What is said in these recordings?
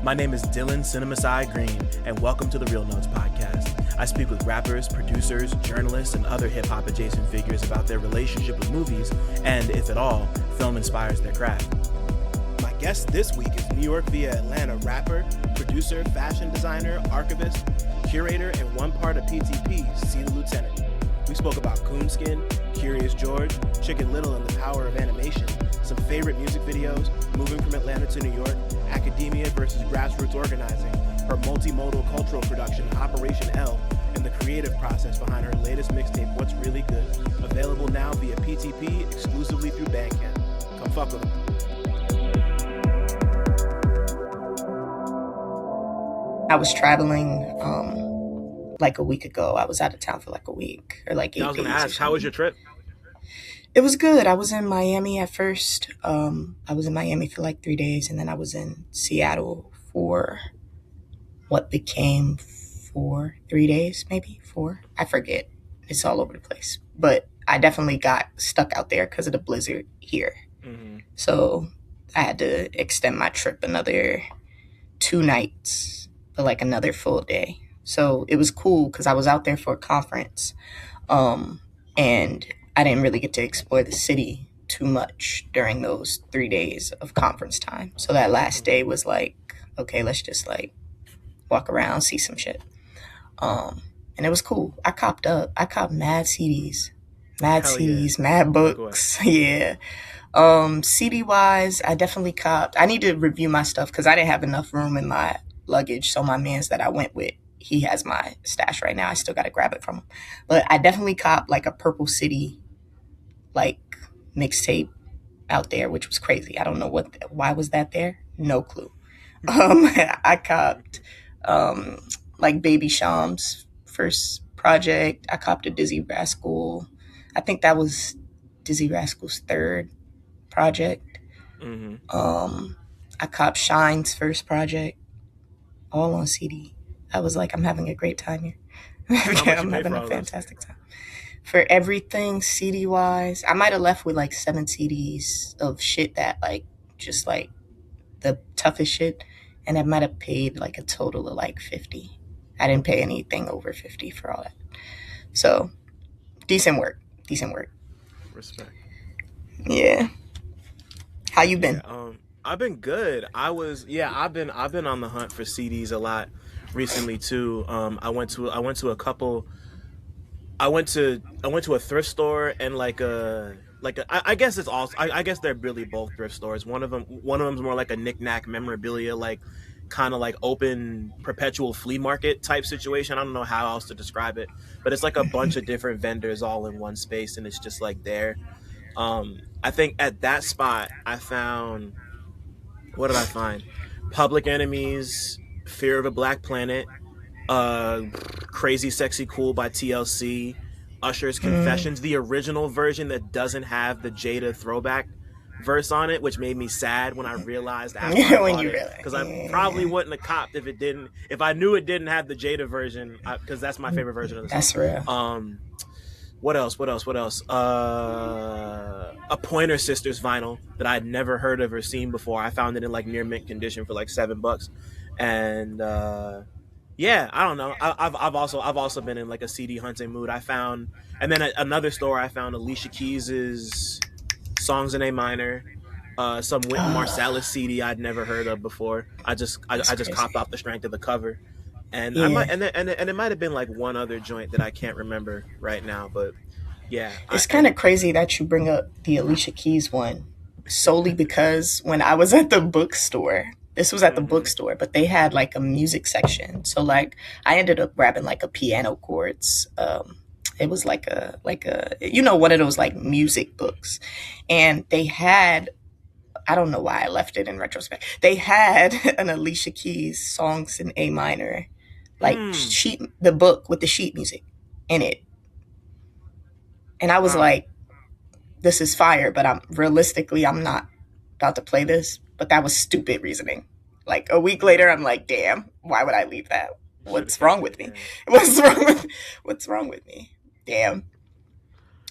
My name is Dylan CineMasai Green, and welcome to the Real Notes podcast. I speak with rappers, producers, journalists, and other hip-hop adjacent figures about their relationship with movies, and, if at all, film inspires their craft. My guest this week is New York via Atlanta rapper, producer, fashion designer, archivist, curator, and one part of PTP, C the Lieutenant. We spoke about Coonskin, Curious George, Chicken Little and the power of animation, some favorite music videos, moving from Atlanta to New York, academia versus grassroots organizing, her multimodal cultural production, Operation L, and the creative process behind her latest mixtape, What's Really Good, available now via PTP exclusively through Bandcamp. Come fuck with them. I was traveling like a week ago. I was out of town for like a week or like 8 days. I was going to ask, how was your trip? It was good. I was in Miami at first. I was in Miami for like 3 days, and then I was in Seattle for what became 3 days, maybe 4. I forget. It's all over the place. But I definitely got stuck out there because of the blizzard here. Mm-hmm. So I had to extend my trip another 2 nights, but like another full day. So it was cool because I was out there for a conference, and I didn't really get to explore the city too much during those 3 days of conference time. So that last day was like, okay, let's just like walk around, see some shit. And it was cool. I copped mad CDs, mad books. Yeah. CD wise, I definitely copped. I need to review my stuff because I didn't have enough room in my luggage. So my mans that I went with, he has my stash right now. I still got to grab it from him. But I definitely copped like a Purple City, like mixtape out there, which was crazy. I don't know why was that there? No clue. I copped like Baby Sham's first project. I copped a Dizzy Rascal. I think that was Dizzy Rascal's 3rd project. Mm-hmm. I copped Shine's first project, all on CD. I was like, I'm having a great time here. I'm having a fantastic time. For everything CD wise, I might have left with like 7 CDs of shit that like just like the toughest shit, and I might have paid like a total of like 50. I didn't pay anything over 50 for all that. So decent work. Respect. Yeah. How you been? Yeah, I've been good. I've been on the hunt for CDs a lot recently too. I went to a thrift store and I guess it's also I guess they're really both thrift stores. One of them's more like a knick-knack memorabilia, like kind of like open perpetual flea market type situation. I don't know how else to describe it, but it's like a bunch of different vendors all in one space, and it's just like there. I think at that spot I found, what did I find? Public Enemy's Fear of a Black Planet, Crazy Sexy Cool by TLC, Usher's Confessions, the original version that doesn't have the Jada throwback verse on it, which made me sad when I realized after I bought it, because I probably wouldn't have copped if I knew it didn't have the Jada version, because that's my favorite version of the song. That's real. What else? A Pointer Sisters vinyl that I'd never heard of or seen before. I found it in like near mint condition for like $7. And yeah, I don't know. I've also been in like a CD hunting mood. I found, and then at another store I found Alicia Keys's Songs in A Minor, some Wynton Marsalis CD I'd never heard of before. I just copped off the strength of the cover, and yeah. It might have been like one other joint that I can't remember right now, but yeah, it's kind of crazy that you bring up the Alicia Keys one, solely because when I was at the bookstore. This was at the bookstore, but they had like a music section. So like I ended up grabbing like a piano chords. It was like a one of those like music books. And they had, I don't know why I left it in retrospect. They had an Alicia Keys Songs in A Minor, like the book with the sheet music in it. And I was like, this is fire, but I'm not about to play this. But that was stupid reasoning. Like a week later, I'm like, damn, why would I leave that? What's wrong with me? What's wrong with me? Damn.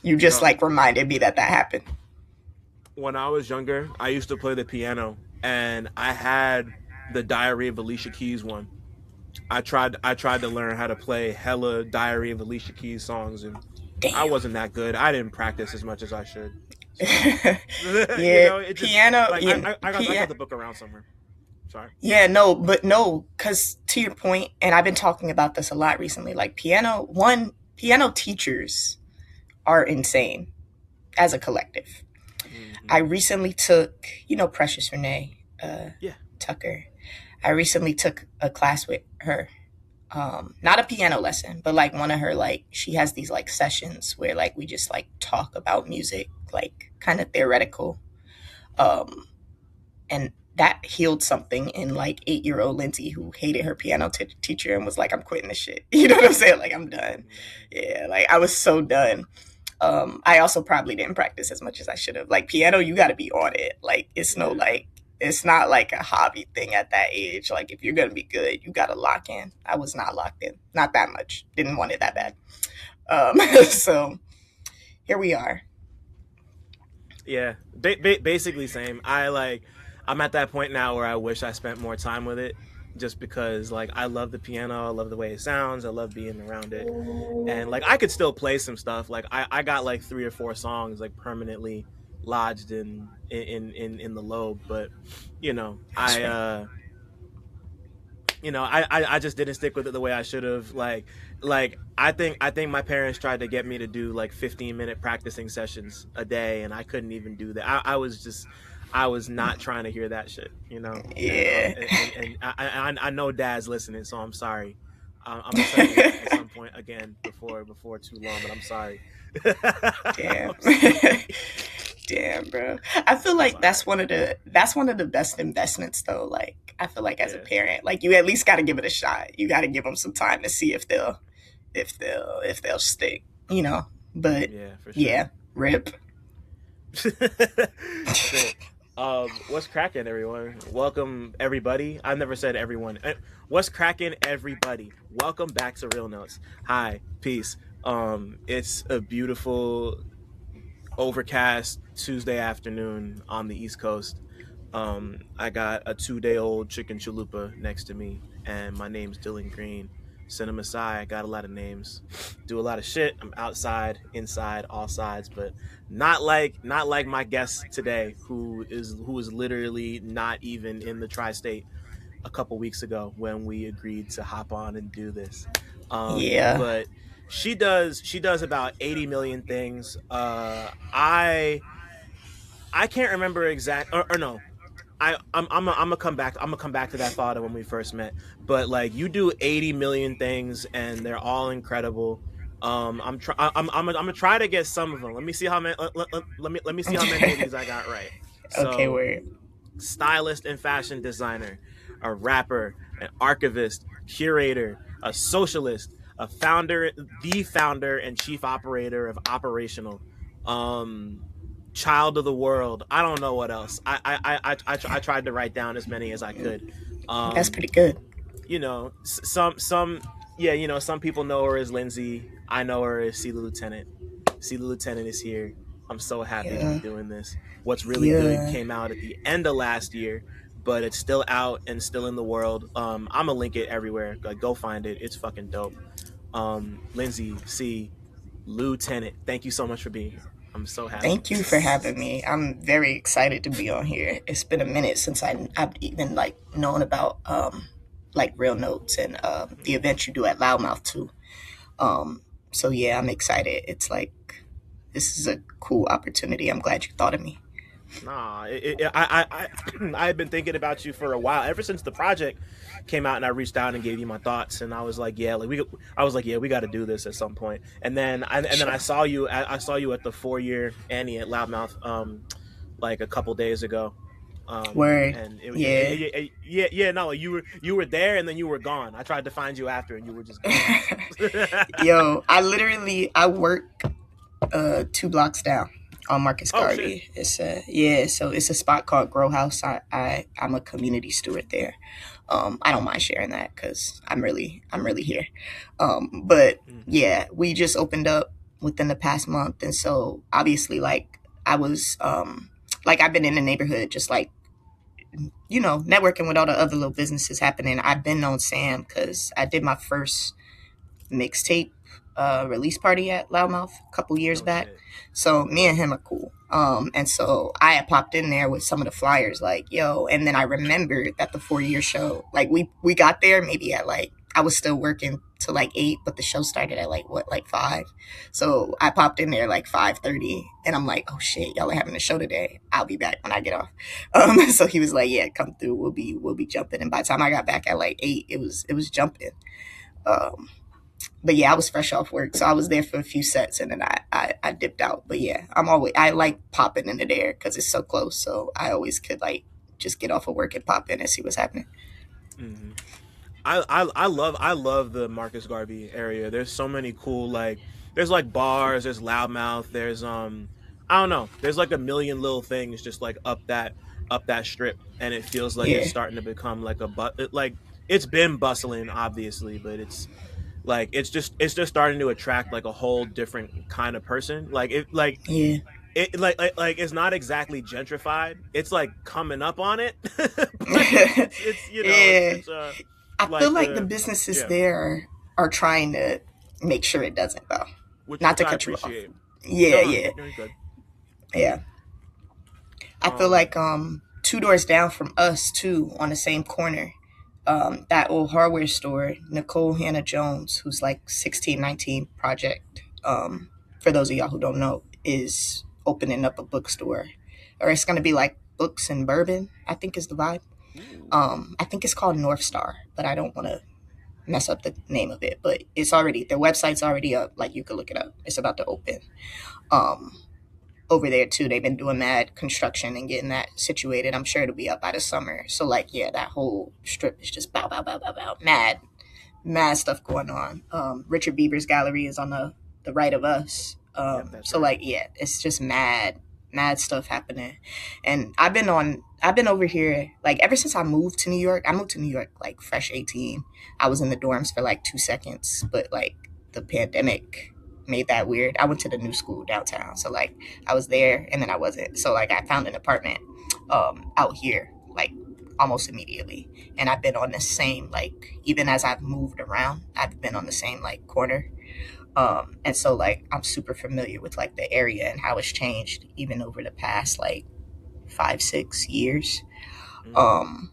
You just like reminded me that happened. When I was younger, I used to play the piano, and I had the Diary of Alicia Keys one. I tried to learn how to play hella Diary of Alicia Keys songs, and I Damn. wasn't that good. I didn't practice as much as I should. So Yeah, it just piano. like Yeah, I got the book around somewhere. Sorry. yeah, no, but no, because to your point, and I've been talking about this a lot recently. Like piano teachers are insane as a collective. I Hmm. recently took, Precious Renee Yeah. Tucker. I recently took a class with her. Not a piano lesson, but like one of her, like, she has these like sessions where like we just like talk about music, like kind of theoretical. Um, and that healed something in like 8-year-old Lindsay, who hated her piano teacher and was like, I'm quitting this shit. You know what I'm saying? Like, I'm done. Yeah, like I was so done. I also probably didn't practice as much as I should have. Like piano, you got to be on it. Like it's no Yeah. like it's not like a hobby thing at that age. Like if you're gonna be good, you got to lock in. I was not locked in, not that much. Didn't want it that bad. So here we are. Yeah, basically same. I'm at that point now where I wish I spent more time with it, just because like I love the piano, I love the way it sounds, I love being around it, and like I could still play some stuff. Like I got like 3 or 4 songs like permanently lodged in the lobe, but you know That's I right. uh I just didn't stick with it the way I should have. Like I think my parents tried to get me to do like 15-minute practicing sessions a day, and I couldn't even do that. I was not trying to hear that shit, Yeah. and I know Dad's listening, so I'm sorry. I'm gonna send you that at some point again before too long, but I'm sorry. Damn. I'm sorry. Damn, bro. I feel I'm like sorry. that's one of the best investments though. Like I feel like as a Yeah, parent, like you at least got to give it a shot. You got to give them some time to see if they'll stick, you know. But yeah, for sure. yeah, rip. Shit. What's cracking, everyone? Welcome, everybody. I've never said everyone. What's cracking, everybody? Welcome back to Real Notes. Hi, peace. It's a beautiful, overcast Tuesday afternoon on the East Coast. I got a 2-day-old chicken chalupa next to me, and my name's Dylan Green. CineMasai. I got a lot of names. Do a lot of shit. I'm outside, inside, all sides, but not like my guest today, who is literally not even in the tri-state a couple weeks ago when we agreed to hop on and do this. Yeah, But she does about 80 million things. I can't remember exact or no. I'm gonna come back. I'm gonna come back to that thought of when we first met. But like you do 80 million things and they're all incredible. I'm gonna try to get some of them. Let me see how many. Let me see how many of these I got right. okay, So, word. stylist and fashion designer, a rapper, an archivist, curator, a socialist, a founder, the founder and chief operator of Operational, um, child of the world. I don't know what else. I tried to write down as many as I could. That's Um, pretty good. some yeah, some people know her as Lindsay. I know her as See the Lieutenant. See the Lieutenant is here. I'm so happy to be Yeah, doing this. What's Really Good yeah. came out at the end of last year, but it's still out and still in the world. I'm gonna link it everywhere. Like, go find it. It's fucking dope. Lindsay, C, Lieutenant, thank you so much for being here. I'm so happy. Thank you for having me. I'm very excited to be on here. It's been a minute since I've even like known about like Real Notes and the event you do at Loudmouth too. Um, so yeah, I'm excited. It's like this is a cool opportunity. I'm glad you thought of me. Nah, I had been thinking about you for a while, ever since the project came out, and I reached out and gave you my thoughts, and I was like, yeah, I was like, yeah, we got to do this at some point. And then I Sure. saw you, I saw you at the 4-year Annie at Loudmouth, like a couple days ago, Word. and Yeah. yeah, yeah, no, you were there, and then you were gone. I tried to find you after, and you were just gone. Yo, I work 2 blocks down on Marcus Oh shit. Garvey. It's a yeah, so it's a spot called Grow House. I'm a community steward there. I don't mind sharing that because I'm really here. But Hmm. yeah, we just opened up within the past month, and so obviously like I was like I've been in the neighborhood just like networking with all the other little businesses happening. I've been on Sam because I did my first mixtape release party at Loudmouth a couple years No back. shit. So me and him are cool. And so I had popped in there with some of the flyers, like, yo, and then I remembered that the 4 year show, like we got there maybe at like, I was still working till like 8, but the show started at like what, like 5. So I popped in there like 5:30 and I'm like, oh shit, y'all are having a show today. I'll be back when I get off. So he was like, yeah, come through. We'll be jumping. And by the time I got back at like 8, it was jumping. Um, but yeah, I was fresh off work, so I was there for a few sets, and then I dipped out. But yeah, I like popping into there because it's so close, so I always could like just get off of work and pop in and see what's happening. Hmm. I love the Marcus Garvey area. There's so many cool, like, there's like bars, there's Loudmouth, there's I don't know, there's like a million little things just like up that strip, and it feels like it's Yeah, starting to become like like it's been bustling obviously, but like it's just starting to attract like a whole different kind of person. yeah, Like it's not exactly gentrified. It's like coming up on it, but it's yeah. I feel like like the the businesses yeah, there are trying to make sure it doesn't, though. Not which to I cut you off. appreciate. Yeah, No, no, yeah, you're good. yeah. I feel Um, like 2 doors down from us too, on the same corner, that old hardware store, Nicole Hannah Jones, who's like 1619 Project, for those of y'all who don't know, is opening up a bookstore. Or it's gonna be like books and bourbon, I think is the vibe. ooh, I think it's called North Star, but I don't wanna mess up the name of it. But it's already, their website's already up, like you could look it up. It's about to open. Um Over there too. They've been doing mad construction and getting that situated. I'm sure it'll be up by the summer. So like, yeah, that whole strip is just bow bow bow bow bow. Mad stuff going on. Richard Bieber's gallery is on the right of us. yep, that's So right. like, yeah, it's just mad stuff happening. And I've been over here like ever since I moved to New York. I moved to New York like fresh 18. I was in the dorms for like 2 seconds, but like the pandemic made that weird. I went to the new school downtown, so like I was there and then I wasn't. So like I found an apartment out here like almost immediately, and I've been on the same, like, even as I've moved around, I've been on the same like corner. And so like I'm super familiar with like the area and how it's changed even over the past like 5 6 years. Mm. um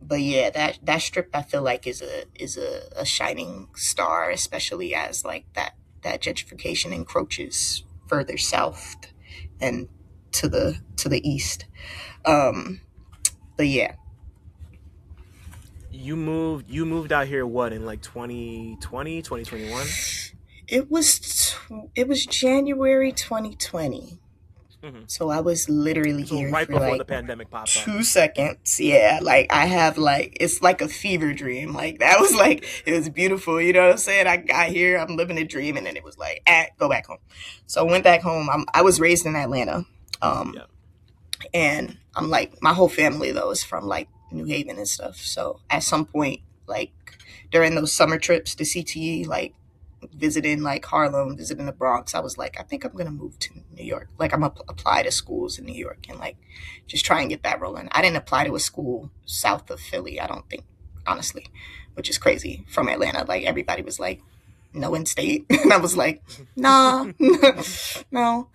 but yeah, that strip I feel like is a shining star, especially as like that gentrification encroaches further south and to the east. um but yeah, You moved out here what in like 2020, 2021? it was January 2020. Mm-hmm. So I was literally So here right for before the like pandemic popped off. 2 seconds. Yeah, like I have like, it's like a fever dream. Like that was like, it was beautiful. You know what I'm saying? I got here, I'm living a dream, and then it was like, go back home. So I went back home. I was raised in Atlanta, um, Yeah. and I'm like, my whole family though is from like New Haven and stuff. So at some point, like during those summer trips to CTE, like visiting like Harlem, visiting the Bronx, I was like, I think I'm gonna move to New York. Like I'm gonna apply to schools in New York and like just try and get that rolling. I didn't apply to a school south of Philly, I don't think, honestly, which is crazy from Atlanta. Like everybody was like, no in state. And I was like, nah, no.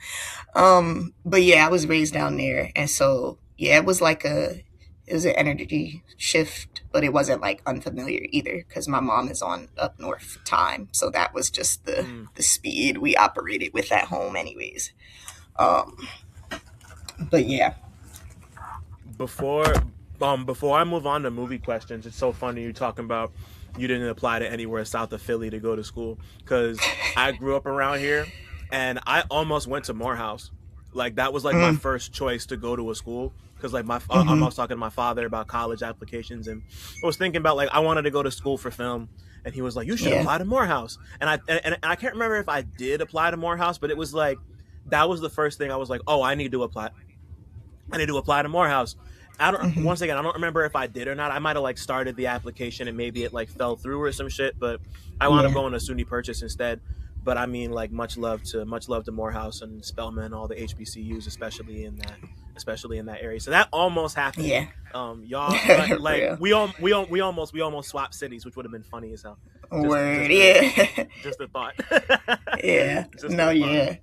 But yeah, I was raised down there, and so yeah, it was an energy shift, but it wasn't like unfamiliar either because my mom is on up north time, so that was just the Mm. the speed we operated with at home, anyways. Um, but yeah, Before before I move on to movie questions, it's so funny you talking about you didn't apply to anywhere south of Philly to go to school, because I grew up around here and I almost went to Morehouse. Like that was like my mm, first choice to go to a school, because like I hmm, was talking to my father about college applications, and I was thinking about like I wanted to go to school for film, and he was like, you should yeah, apply to Morehouse. And I can't remember if I did apply to Morehouse, but it was like that was the first thing I was like, oh, I need to apply to Morehouse. I don't. hmm, Once again, I don't remember if I did or not. I might have like started the application and maybe it like fell through or some shit. But I wound up yeah, going to SUNY Purchase instead. But I mean, like much love to Morehouse and Spelman, all the HBCUs, especially in especially in that area. So that almost happened. Yeah. Y'all like Real. we almost swapped cities, which would have been funny as hell. Just Word. just a Yeah. just a thought. Yeah. Just No, a thought. yeah.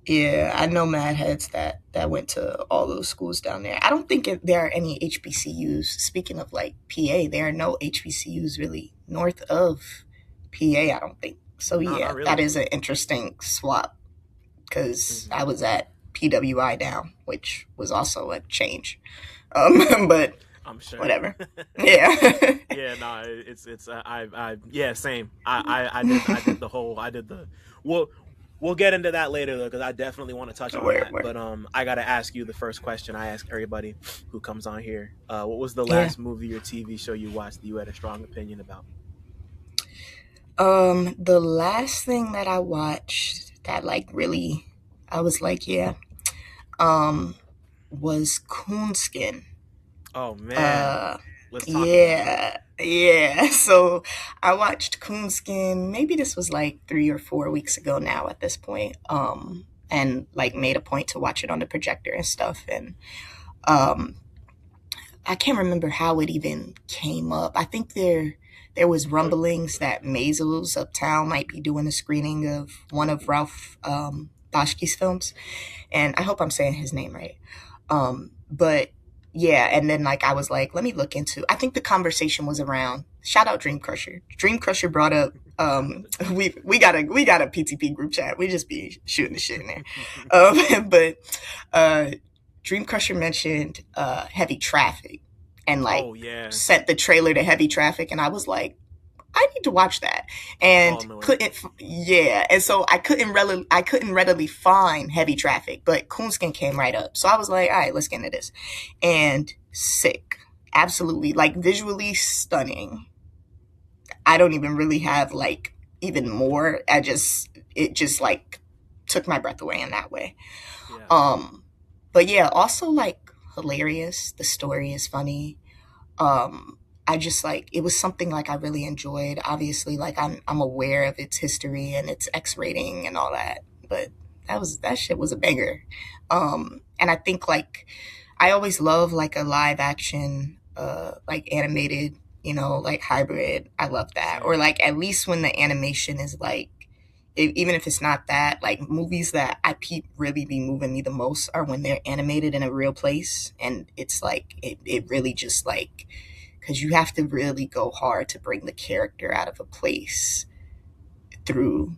Yeah, I know mad heads that went to all those schools down there. I don't think there are any HBCUs. Speaking of like PA, there are no HBCUs really north of PA. I don't think so. No, Yeah, not that really. is an interesting swap because Hmm. I was at PWI down, which was also a change. But I'm sure. whatever. Yeah. Yeah, no, it's yeah, same. I did the whole I did the we'll we'll get into that later though because I definitely want to touch on Word, that. word. But I got to ask you the first question I ask everybody who comes on here. What was the Yeah. last movie or TV show you watched that you had a strong opinion about? The last thing that I watched that like really, I was like, yeah, um, was Coonskin. Oh man, Uh, let's talk about it. yeah, yeah. So I watched Coonskin. Maybe this was like 3 or 4 weeks ago now. At this point, and like made a point to watch it on the projector and stuff. And um, I can't remember how it even came up. I think there was Oh, rumblings that Mazel's Uptown might be doing a screening of one of Ralph Bashki's films, and I hope I'm saying his name right. But yeah, and then like I was like, let me look into. I think the conversation was around. Shout out Dream Crusher. Dream Crusher brought up. We got a PTP group chat. We just be shooting the shit in there. But uh, Dream Crusher mentioned Heavy Traffic and like oh yeah, sent the trailer to Heavy Traffic, and I was like, I need to watch that, all and knowing. couldn't. Yeah, and so I couldn't readily find Heavy Traffic, but Coonskin came right up. So I was like, all right, let's get into this, and sick, absolutely, like visually stunning. I don't even really have like even more. It just like took my breath away in that way. Yeah, Um, but yeah, also like hilarious. The story is funny. I just like it was something like I really enjoyed. Obviously, like I'm aware of its history and its X rating and all that, but that shit was a banger. And I think like I always love like a live action, like animated, like hybrid. I love that, or same. like at least when the animation is like. Even if it's not that, like movies that really be moving me the most are when they're animated in a real place, and it's like it really just like because you have to really go hard to bring the character out of a place through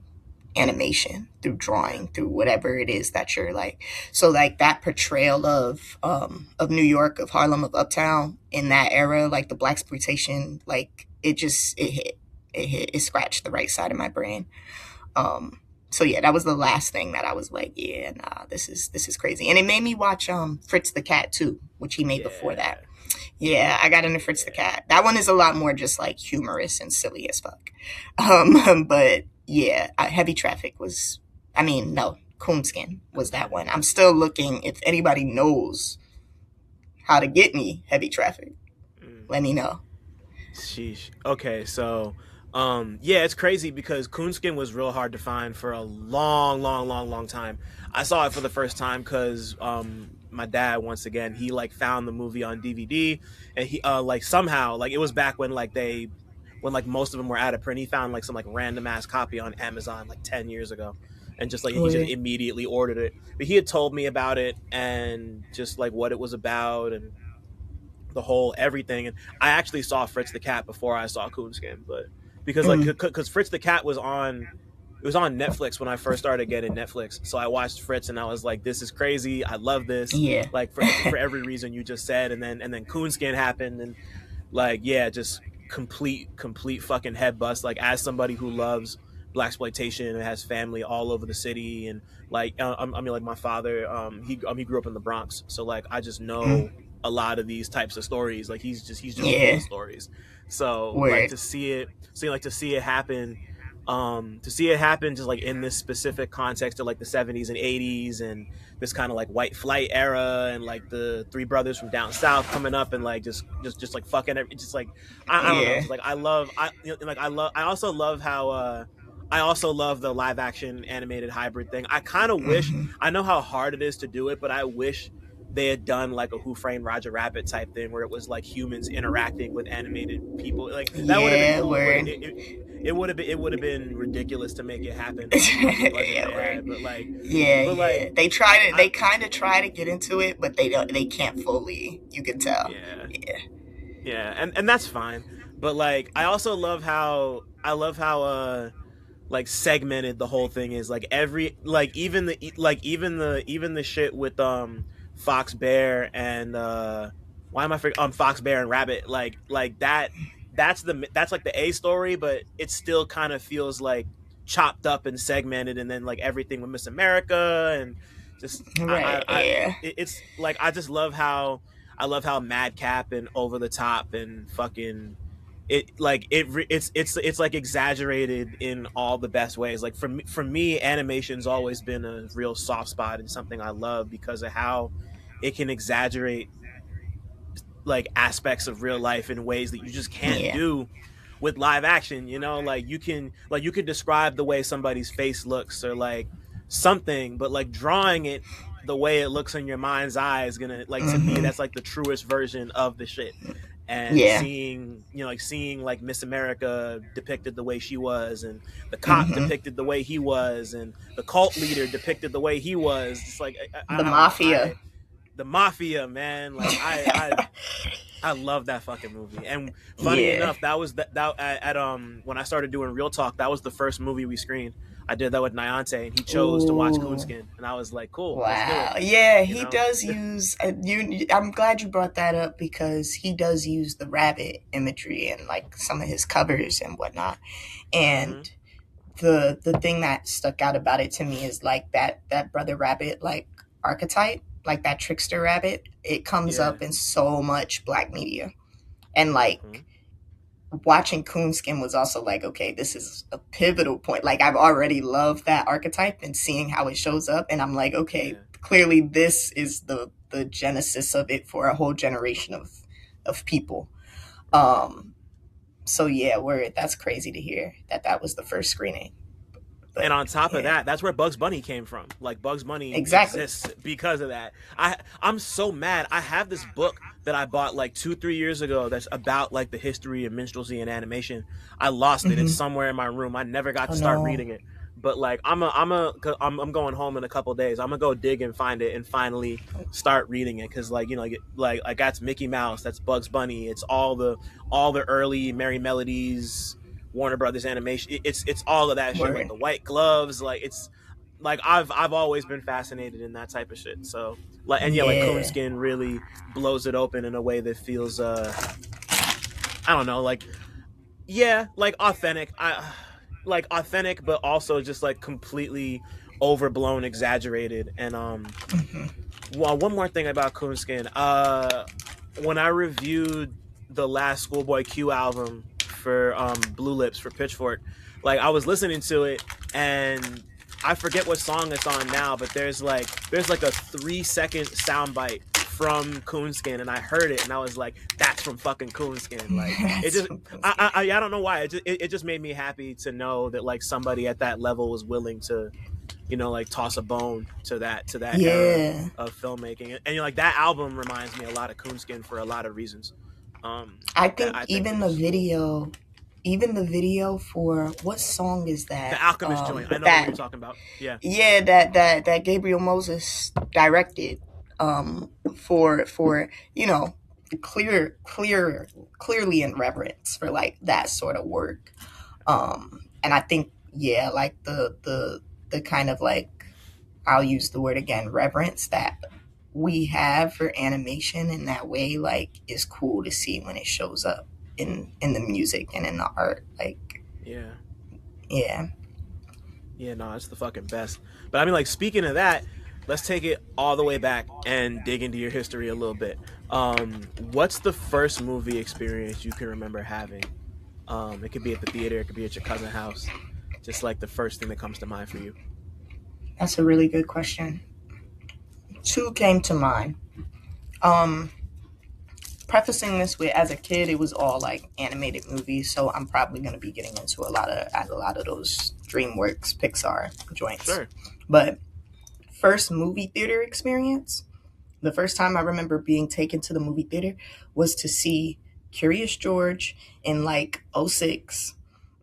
animation, through Yeah, drawing, through whatever it is that you're like. So like that portrayal of New York, of Harlem, of Uptown in that era, like the black exploitation, like it scratched the right side of my brain. Um, so yeah, that was the last thing that I was like, yeah, nah, this is crazy, and it made me watch Fritz the Cat too, which he made before that. yeah, Yeah, I got into Fritz the yeah. Cat. That one is a lot more just like humorous and silly as fuck. But yeah, Heavy Traffic was. I mean, no, Coonskin was that one. I'm still looking. If anybody knows how to get me Heavy Traffic, Mm. let me know. Sheesh. Okay, so yeah, it's crazy because Coonskin was real hard to find for a long, long, long, long time. I saw it for the first time because my dad once again he like found the movie on DVD and he like somehow like it was back when like they when like most of them were out of print. He found like some like random ass copy on Amazon like 10 years ago, and just like he just Word. immediately ordered it. But he had told me about it and just like what it was about and the whole everything. And I actually saw Fritz the Cat before I saw Coonskin, but because like Mm, because Fritz the Cat was on it was on Netflix when I first started getting Netflix. So I watched Fritz and I was like, this is crazy. I love this. yeah. Like for every reason you just said. And then Coonskin happened and like yeah, just complete fucking head bust. Like as somebody who loves black exploitation and has family all over the city and like I mean like my father he grew up in the Bronx, so like I just know Mm, a lot of these types of stories. Like he's just full yeah. of stories. So like Word. to see it happen, to see it happen just like in this specific context of like the 70s and 80s and this kind of like white flight era and like the three brothers from down south coming up and like just like fucking just like I don't know, Yeah. just like I love I you know, like I love I also love how I also love the live action animated hybrid thing. I kind of wish Hmm. I know how hard it is to do it, but I wish they had done like a Who Framed Roger Rabbit type thing where it was like humans interacting with animated people. Like that would have been Yeah, cool, but word. it would have been ridiculous to make it happen with the budget Yeah, they word. had. Yeah, But like yeah. They try to. I They kind of try to get into it, but they don't. They can't fully. You can tell. yeah Yeah. yeah, and that's fine. But like I also love how like segmented the whole thing is. Like every even the shit with Fox Bear and why am I Fox Bear and Rabbit, like that's like the A story, but it still kind of feels like chopped up and segmented, and then like everything with Miss America and just Right. Yeah. it's like I love how madcap and over the top and fucking it's like exaggerated in all the best ways. Like for me, animation's always been a real soft spot and something I love because of how it can exaggerate like aspects of real life in ways that you just can't Yeah. do with live action. You know, like you can describe the way somebody's face looks or like something, but like drawing it the way it looks in your mind's eye is gonna, like, to me Hmm. that's like the truest version of the shit. And Yeah. seeing, seeing like Miss America depicted the way she was, and the cop Hmm. depicted the way he was, and the cult leader depicted the way he was, it's like The I don't know, mafia. the mafia, man, like I love that fucking movie. And funny Yeah. enough, that was that at when I started doing Real Talk, that was the first movie we screened. I did that with Nyante, and he chose to watch Ooh. Coonskin, and I was like, "Cool, let's do it." Wow. Yeah, You he know? does use you. I'm glad you brought that up because he does use the rabbit imagery and like some of his covers and whatnot. Mm-hmm. And the thing that stuck out about it to me is like that brother rabbit like archetype, like that trickster rabbit. It comes Yeah. up in so much black media, and Mm-hmm. like watching Coonskin was also like, okay, this is a pivotal point. Like I've already loved that archetype and seeing how it shows up, and I'm like, okay, Yeah. clearly this is the genesis of it for a whole generation of people. Um, so yeah, we're that's crazy to hear that that was the first screening. And But on top of yeah, that, that's where Bugs Bunny came from. Like Bugs Bunny exactly. exists because of that. I'm so mad. I have this book that I bought like 2 3 years ago that's about like the history of minstrelsy and animation. I lost it. It's Hmm. somewhere in my room. I never got Oh to start no, reading it. But like I'm going home in a couple days. I'm gonna go dig and find it and finally start reading it, because like like that's Mickey Mouse, that's Bugs Bunny, it's all the early Merry Melodies, Warner Brothers animation. It's all of that shit, like word. the white gloves. Like it's like I've always been fascinated in that type of shit. So like, and yeah, like Yeah. Coonskin really blows it open in a way that feels I don't know, like, yeah, like authentic. I like authentic, but also just like completely overblown, exaggerated. And Hmm. well, one more thing about Coonskin. When I reviewed the last Schoolboy Q album for Blue Lips for Pitchfork, like I was listening to it, and I forget what song it's on now, but there's like a 3 second soundbite from Coonskin, and I heard it, and I was like, "That's from fucking Coonskin." Like it That's just, I don't know why, it just made me happy to know that like somebody at that level was willing to, like toss a bone to that era yeah. of filmmaking. And like that album reminds me a lot of Coonskin for a lot of reasons. I That think I think is cool. even the video for what song is The that? Alchemist joint. I know the one That you're talking about. Yeah. yeah, that Gabriel Moses directed for clearly in reverence for like that sort of work. And I think yeah, like the kind of like I'll use the word again, reverence that we have for animation in that way, like is cool to see when it shows up in the music and in the art. Like, Yeah. yeah. Yeah, no, it's the fucking best. But I mean, like, speaking of that, let's take it all the way back and dig into your history a little bit. What's the first movie experience you can remember having? It could be at the theater, it could be at your cousin's house. Just like the first thing that comes to mind for you. That's a really good question. Two came to mind. Um, Prefacing this with, as a kid, it was all like animated movies, so I'm probably going to be getting into a lot of those DreamWorks, Pixar joints. Sure. But first movie theater experience, The first time I remember being taken to the movie theater was to see Curious George in like '06.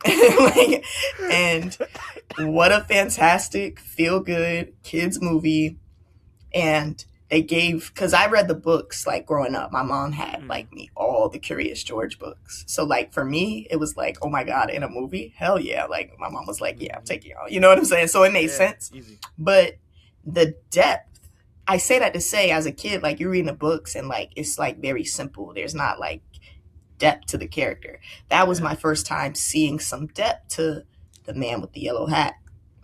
Like, and what a fantastic feel good kids movie. And they gave, because I read the books like growing up, my mom had Mhm. like me all the Curious George books, so like for me it was like, oh my god, in a movie, hell yeah. Like my mom was like, yeah, I'm Mhm. taking y'all, you know what I'm saying? So it made Yeah, sense. easy. But the depth, I say that to say, as a kid, like you're reading the books and like it's like very simple, there's not like depth to the character. That was Yeah. my first time seeing some depth to the man with the yellow hat.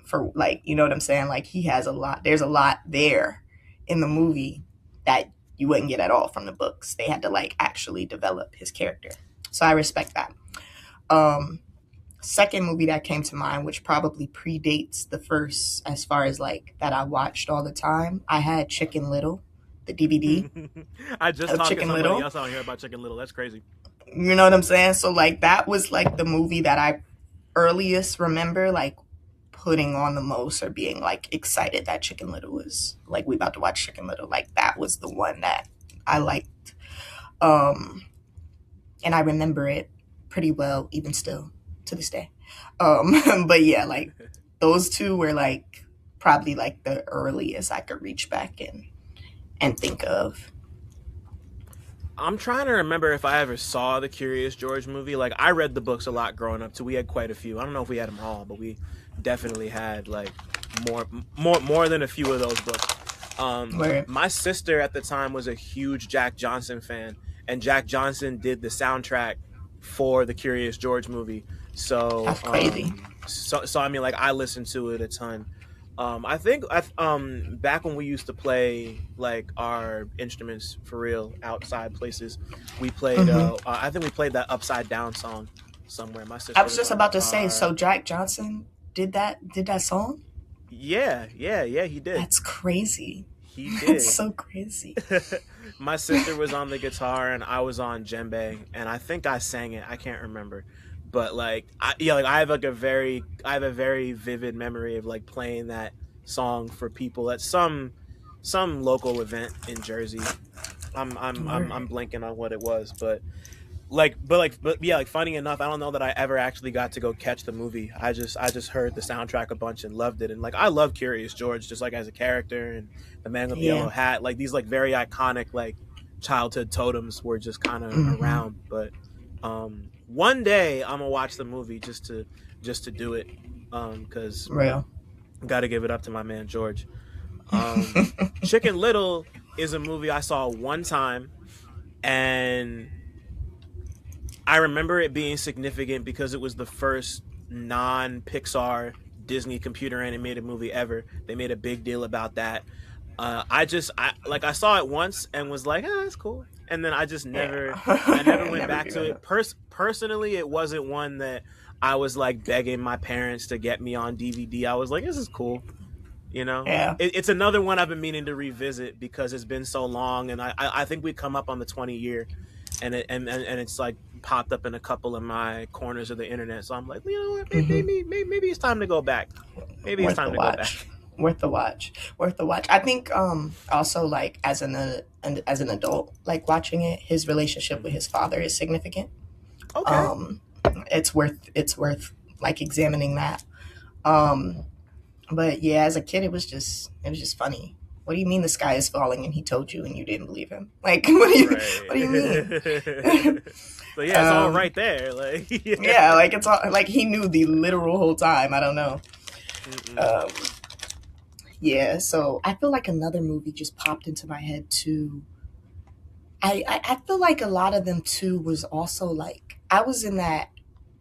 For like, you know what I'm saying? Like he has a lot. There's a lot there in the movie that you wouldn't get at all from the books. They had to like actually develop his character. So I respect that. Um Second movie that came to mind, which probably predates the first as far as like that I watched all the time, I had Chicken Little, the DVD I just of talked to Chicken somebody Little. else out here about Chicken Little. That's crazy. You know what I'm saying? So like that was like the movie that I earliest remember like putting on the most or being like excited that Chicken Little was like we about to watch Chicken Little. Like that was the one that I liked. Um and I remember it pretty well even still to this day. But yeah, like those two were like probably like the earliest I could reach back and think of. I'm trying to remember if I ever saw the Curious George movie. Like I read the books a lot growing up too. We had quite a few. I don't know if we had them all, but we definitely had like more than a few of those books. Where My sister at the time was a huge Jack Johnson fan, and Jack Johnson did the soundtrack for the Curious George movie. So, that's crazy. I mean, like I listened to it a ton. I think back when we used to play like our instruments for real outside places, we played. Hmm. I think we played that Upside Down song somewhere. My I sister was was just on about to say, so guitar. Jack Johnson did that song? Yeah, yeah, yeah. He did. That's crazy. He That's did. so crazy. My sister was on the guitar and I was on djembe, and I think I sang it. I can't remember, but like, yeah, like I have a very vivid memory of like playing that song for people at some local event in Jersey. I'm Word. blanking on what it was, but yeah, like funny enough, I don't know that I ever actually got to go catch the movie. I just heard the soundtrack a bunch and loved it, and like I love Curious George just like as a character, and the man with the Yeah. yellow hat, like these like very iconic like childhood totems were just kind of Hmm. around. But one day I'm gonna watch the movie just to do it, because Real. got to give it up to my man George. Um, Chicken Little is a movie I saw one time, and I remember it being significant because it was the first non Pixar Disney computer animated movie ever. They made a big deal about that. I saw it once and was like, ah, that's cool. And then Yeah. I never went Never back give to it it. up. Personally, it wasn't one that I was like begging my parents to get me on DVD. I was like, this is cool. You know, Yeah. it's another one I've been meaning to revisit because it's been so long, and I think we come up on the 20 year, and it's like popped up in a couple of my corners of the internet. So I'm like, you know what, Hmm. maybe it's time to go back. Maybe it's Worth time the to go watch. back. Worth the watch. Worth the watch. I think also like as an adult, like watching it, his relationship with Hmm. his father is significant. Okay. Um it's worth like examining that. Um but yeah, as a kid it was just funny. What do you mean the sky is falling and he told you and you didn't believe him? Like what do you mean? Right. So yeah, it's all um right there. Like yeah. yeah, like it's all like he knew the literal whole time. I don't know. Mm-mm. Um yeah, so I feel like another movie just popped into my head too. I feel like a lot of them too was also like I was in that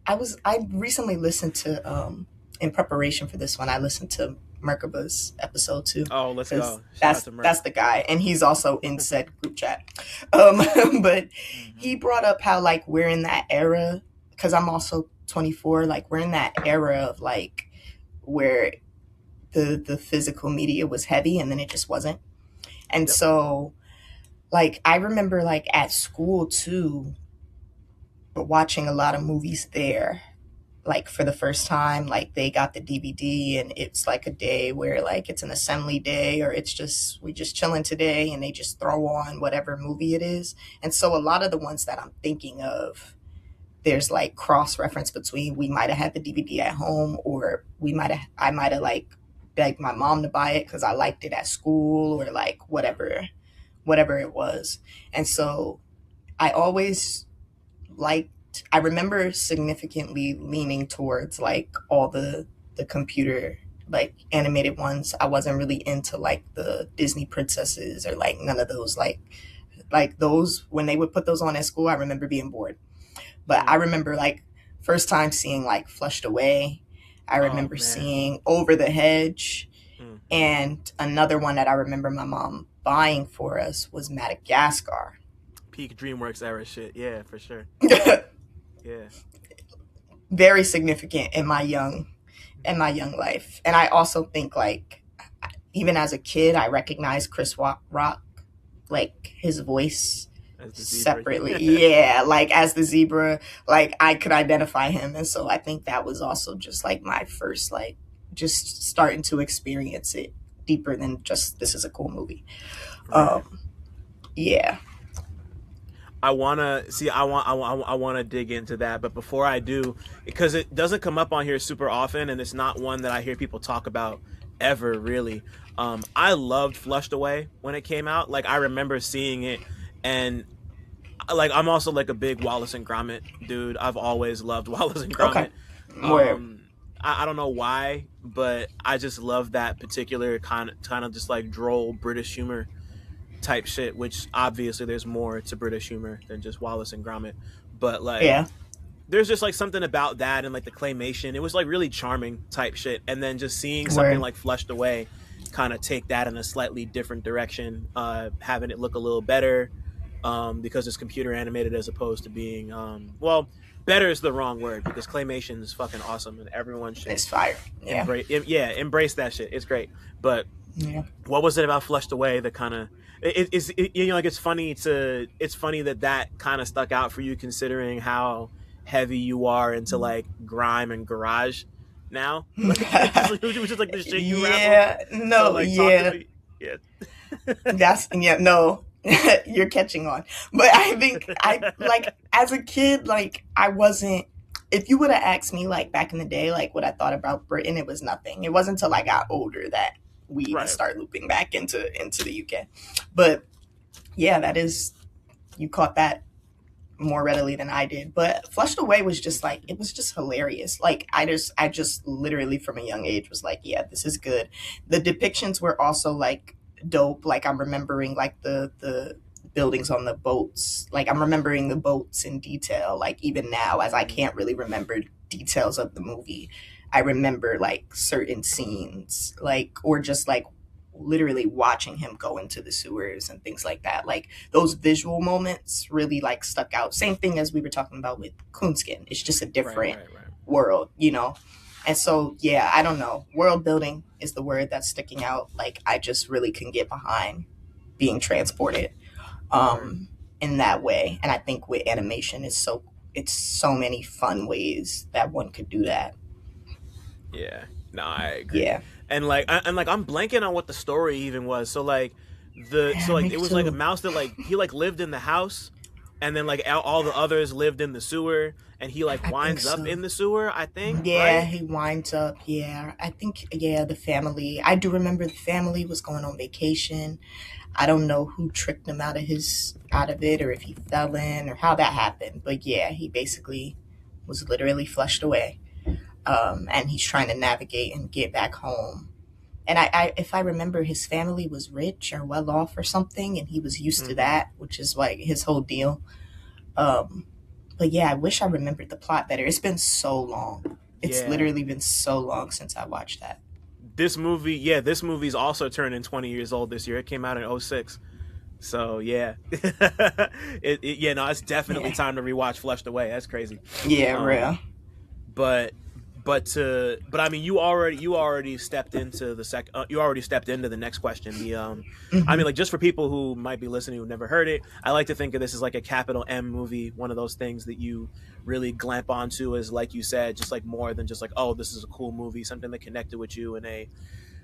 I recently listened to in preparation for this one I listened to Merkaba's episode too, Oh, let's because go. Shout out that's to Merc. that's the guy and he's also in said group chat. But Hmm. he brought up how like we're in that era, because I'm also 24, like we're in that era of like where the physical media was heavy and then it just wasn't. And Yep. so like I remember like at school too, but watching a lot of movies there. like for the first time, like they got the DVD and it's like a day where like it's an assembly day, or it's just we just chilling today and they just throw on whatever movie it is. And so a lot of the ones that I'm thinking of, there's like cross reference between we might have had the DVD at home, or I might have like begged my mom to buy it because I liked it at school, or like whatever it was. And so I always I remember significantly leaning towards like all the computer like animated ones. I wasn't really into like the Disney princesses or like none of those like those when they would put those on at school. I remember being bored. But I Mm. remember like first time seeing like Flushed Away. I Oh remember man. seeing Over the Hedge, Mm-hmm. and another one that I remember my mom buying for us was Madagascar. Peak DreamWorks era shit. Yeah, for sure. Yeah. Very significant in my young life. And I also think like even as a kid, I recognized Rock, like his voice As the zebra. separately. Yeah, like as the zebra, like I could identify him. And so I think that was also just like my first, like, just starting to experience it deeper than just this is a cool movie. Right. Yeah. I wanna see. I wanna dig into that, but before I do, because it doesn't come up on here super often, and it's not one that I hear people talk about ever really. I loved Flushed Away when it came out. Like I remember seeing it, and like I'm also like a big Wallace and Gromit dude. I've always loved Wallace and Okay. Gromit. Where I don't know why, but I just love that particular kind of just like droll British humor type shit, which obviously there's more to British humor than just Wallace and Gromit. But like yeah. there's just like something about that and like the claymation. It was like really charming type shit. And then just seeing something Where like Flushed Away kind of take that in a slightly different direction, having it look a little better, because it's computer animated as opposed to being well, better is the wrong word because claymation is fucking awesome and everyone should it's fire. Yeah. embrace that shit. It's great. But Yeah. what was it about Flushed Away that kind of like it's funny that that kind of stuck out for you considering how heavy you are into like grime and garage now. Like it was just like the shit you rap over. Yeah. So No, like talk to yeah. me. Yeah. That's yeah, no. You're catching on. But I think I like as a kid, like I wasn't if you would have asked me like back in the day, like what I thought about Britain, it was nothing. It wasn't until I got older that we even Right. start looping back into the UK. But yeah, that is you caught that more readily than I did. But Flushed Away was just like it was just hilarious. Like I just literally from a young age was like, yeah, this is good. The depictions were also like dope. Like I'm remembering like the buildings on the boats. Like I'm remembering the boats in detail. Like even now, as I Mm-hmm. can't really remember details of the movie, I remember like certain scenes, like or just like literally watching him go into the sewers and things like that. Like those visual moments really like stuck out. Same thing as we were talking about with Coonskin. It's just a Right, different right, right. world. And so yeah, I don't know. World building is the word that's sticking out. Like I just really can get behind being transported Word. in that way. And I think with animation it's so many fun ways that one could do that. Yeah. No, I agree. Yeah. And like I'm blanking on what the story even was. So Yeah, like me it was like a too. mouse that like he like lived in the house, and then like all the others lived in the sewer, and he like I think winds up so. in the sewer. I think Yeah, right. he winds up. Yeah, I think. Yeah, the family. I do remember the family was going on vacation. I don't know who tricked him out of it, or if he fell in, or how that happened. But yeah, he basically was literally flushed away, and he's trying to navigate and get back home. And if I remember, his family was rich or well off or something, and he was used to Mm-hmm. that, which is like his whole deal. Um, but yeah, I wish I remembered the plot better. It's been so long. It's Yeah. literally been so long since I watched that. This movie's also turning 20 years old this year. It came out in '06. So yeah, no, it's definitely Yeah. time to rewatch Flushed Away. That's crazy. Yeah, Um, real. but but I mean, you already stepped into the you already stepped into the next question. I mean, Hmm. like, just for people who might be listening who've never heard it, I like to think of this as like a capital M movie, one of those things that you really glamp onto as, like you said, just like more than just like, oh, this is a cool movie, something that connected with you in a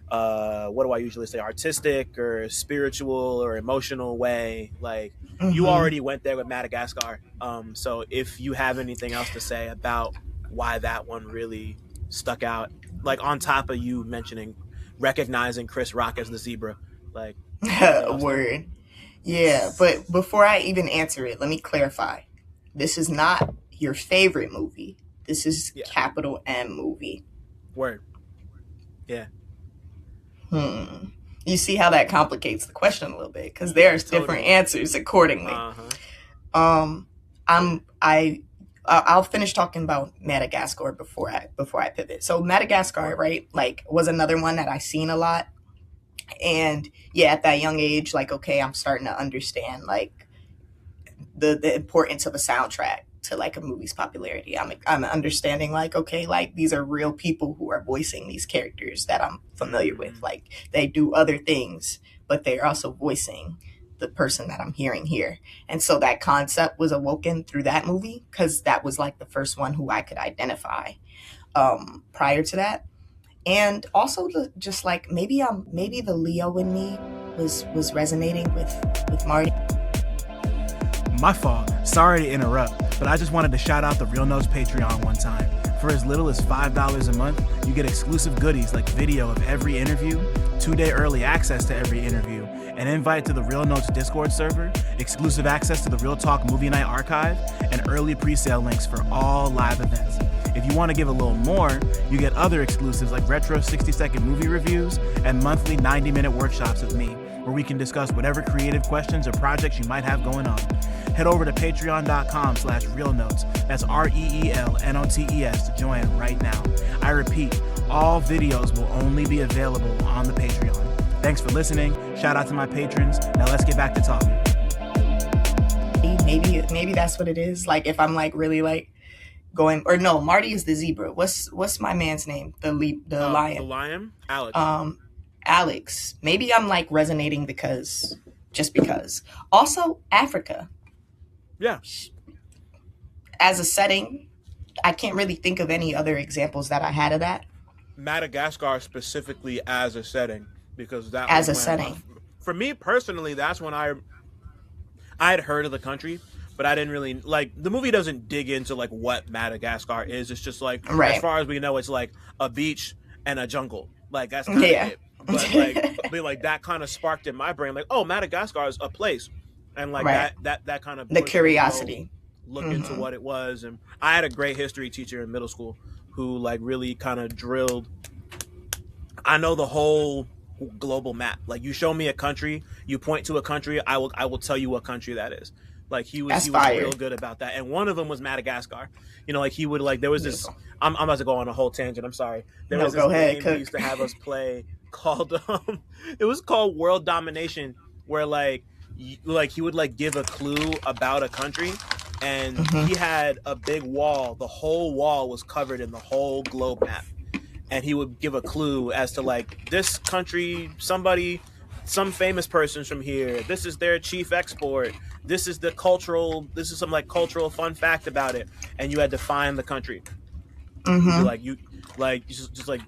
what do I usually say, artistic or spiritual or emotional way. Like, you Hmm. already went there with Madagascar. So if you have anything else to say about why that one really stuck out, like on top of you mentioning recognizing Chris Rock as the zebra, like anything else there? Word. Yeah, but before I even answer it, let me clarify. This is not your favorite movie. This is Yeah, capital M movie. word. Yeah, Hmm. You see how that complicates the question a little bit because there's different totally. answers accordingly. Uh huh. Um, I'm I I'll finish talking about Madagascar before I pivot. So Madagascar, Word. right? Like was another one that I seen a lot, and yeah, at that young age, like okay, I'm starting to understand like the importance of a soundtrack to like a movie's popularity. I'm understanding like okay, like these are real people who are voicing these characters that I'm familiar with. Mm-hmm. Like they do other things, but they're also voicing the person that I'm hearing here. And so that concept was awoken through that movie because that was like the first one who I could identify prior to that. And also just like maybe the Leo in me was resonating with Marty. My fault. Sorry to interrupt, but I just wanted to shout out the Real Notes Patreon one time. For as little as $5 a month, you get exclusive goodies like video of every interview, 2-day early access to every interview, an invite to the Real Notes Discord server, exclusive access to the Real Talk Movie Night archive, and early pre-sale links for all live events. If you want to give a little more, you get other exclusives like retro 60-second movie reviews and monthly 90-minute workshops with me, where we can discuss whatever creative questions or projects you might have going on. Head over to patreon.com/realnotes. That's REELNOTES to join right now. I repeat, all videos will only be available on the Patreon. Thanks for listening. Shout out to my patrons. Now let's get back to talking. Maybe that's what it is. Like if I'm like really like going or no, Marty is the zebra. What's my man's name? The The lion. lion, Alex. Um Alex. Maybe I'm like resonating because just because. Also Africa Yeah, as a setting, I can't really think of any other examples that I had of that Madagascar specifically as a setting, because that as was a when, setting. for me personally, that's when I had heard of the country, but I didn't really like the movie. Doesn't dig into like what Madagascar is. It's just like, as Right. far as we know, it's like a beach and a jungle. Like that's kind of Yeah. it. But that kind of sparked in my brain like, oh, Madagascar is a place, and like Right. that kind of The pushed me to go curiosity. look into Hmm. what it was. And I had a great history teacher in middle school who like really kind of drilled. I know the whole global map. Like you show me a country, you point to a country, I will tell you what country that is. Like That's he was fire. real good about that. And one of them was Madagascar. Like he would like there was this. Beautiful. I'm about to go on a whole tangent. I'm sorry. There No, was this go ahead, game he cook. used to have us play called it was called World Domination, where like he would like give a clue about a country, and Hmm. he had a big wall. The whole wall was covered in the whole globe map, and he would give a clue as to like this country, some famous persons from here, this is their chief export, this is some like cultural fun fact about it, and you had to find the country. You'd be Hmm. like, you like just like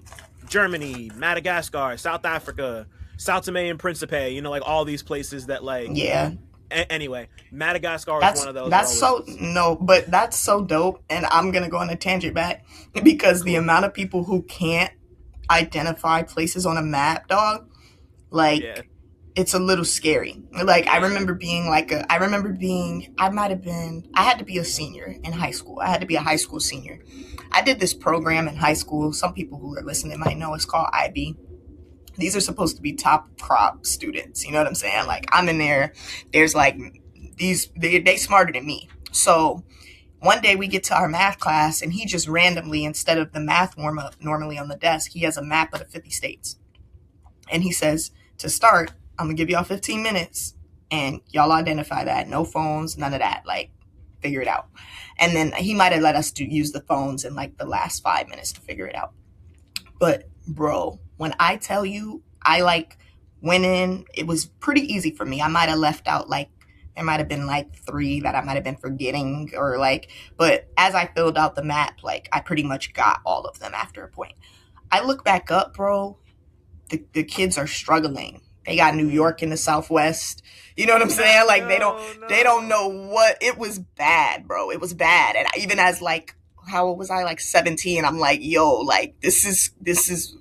Germany, Madagascar, South Africa, South Tome and Principe, like all these places that like Yeah. anyway, Madagascar is one That's of those that that's always so no, but that's so dope. And I'm gonna go on a tangent back because the cool. amount of people who can't identify places on a map, dog, Yeah, like it's a little scary. Like yeah. I remember being I might have been I had to be a senior in high school. I had to be a high school senior. I did this program in high school. Some people who are listening might know it's called IB. These are supposed to be top crop students. You know what I'm saying? Like I'm in there. There's like they smarter than me. So one day we get to our math class and he just randomly, instead of the math warm up normally on the desk, he has a map of the 50 states. And he says, to start, I'm gonna give y'all 15 minutes and y'all identify that. No phones, none of that. Like figure it out. And then he might have let us use the phones in like the last 5 minutes to figure it out. But bro, when I tell you, I like went in, it was pretty easy for me. I might have left out like, there might have been like 3 that I might have been forgetting or like, but as I filled out the map, like I pretty much got all of them after a point. I look back up, bro, the kids are struggling. They got New York in the Southwest. You know what I'm saying? Like they don't know what, it was bad, bro. It was bad. And even as like, how old was I? Like 17. I'm like, yo, like this is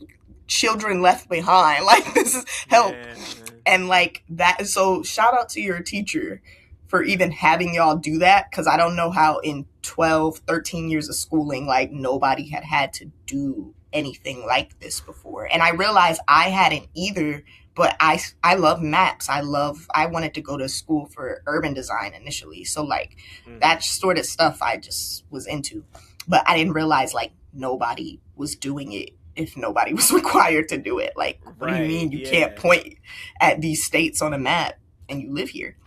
children left behind. Like this is help. Man. And like that. So shout out to your teacher for even having y'all do that. Cause I don't know how in 12, 13 years of schooling, like nobody had to do anything like this before. And I realized I hadn't either, but I love maps. I wanted to go to school for urban design initially. So like that sort of stuff I just was into, but I didn't realize like nobody was doing it if nobody was required to do it. Like, what do you mean you can't point at these states on a map and you live here?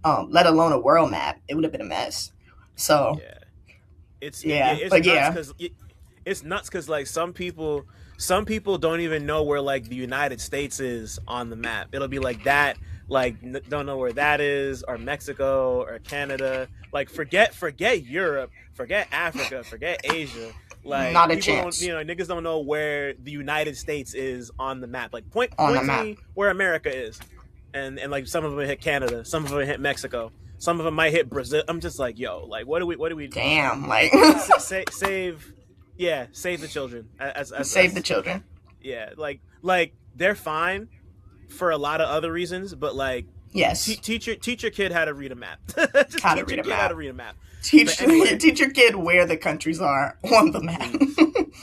Let alone a world map. It would have been a mess. So it's nuts it's nuts because like some people don't even know where like the United States is on the map. It'll be like that, like don't know where that is, or Mexico or Canada. Like forget Europe, forget Africa, forget Asia. Like not a chance. Niggas don't know where the United States is on the map. Like point to me where America is, and like some of them hit Canada, some of them hit Mexico, some of them might hit Brazil. I'm just like, yo, like what do we? Damn, like save the children. Save the children. Yeah, like they're fine for a lot of other reasons, but like yes, teach your kid how to read a map. How to read a map. Teach your kid where the countries are on the map.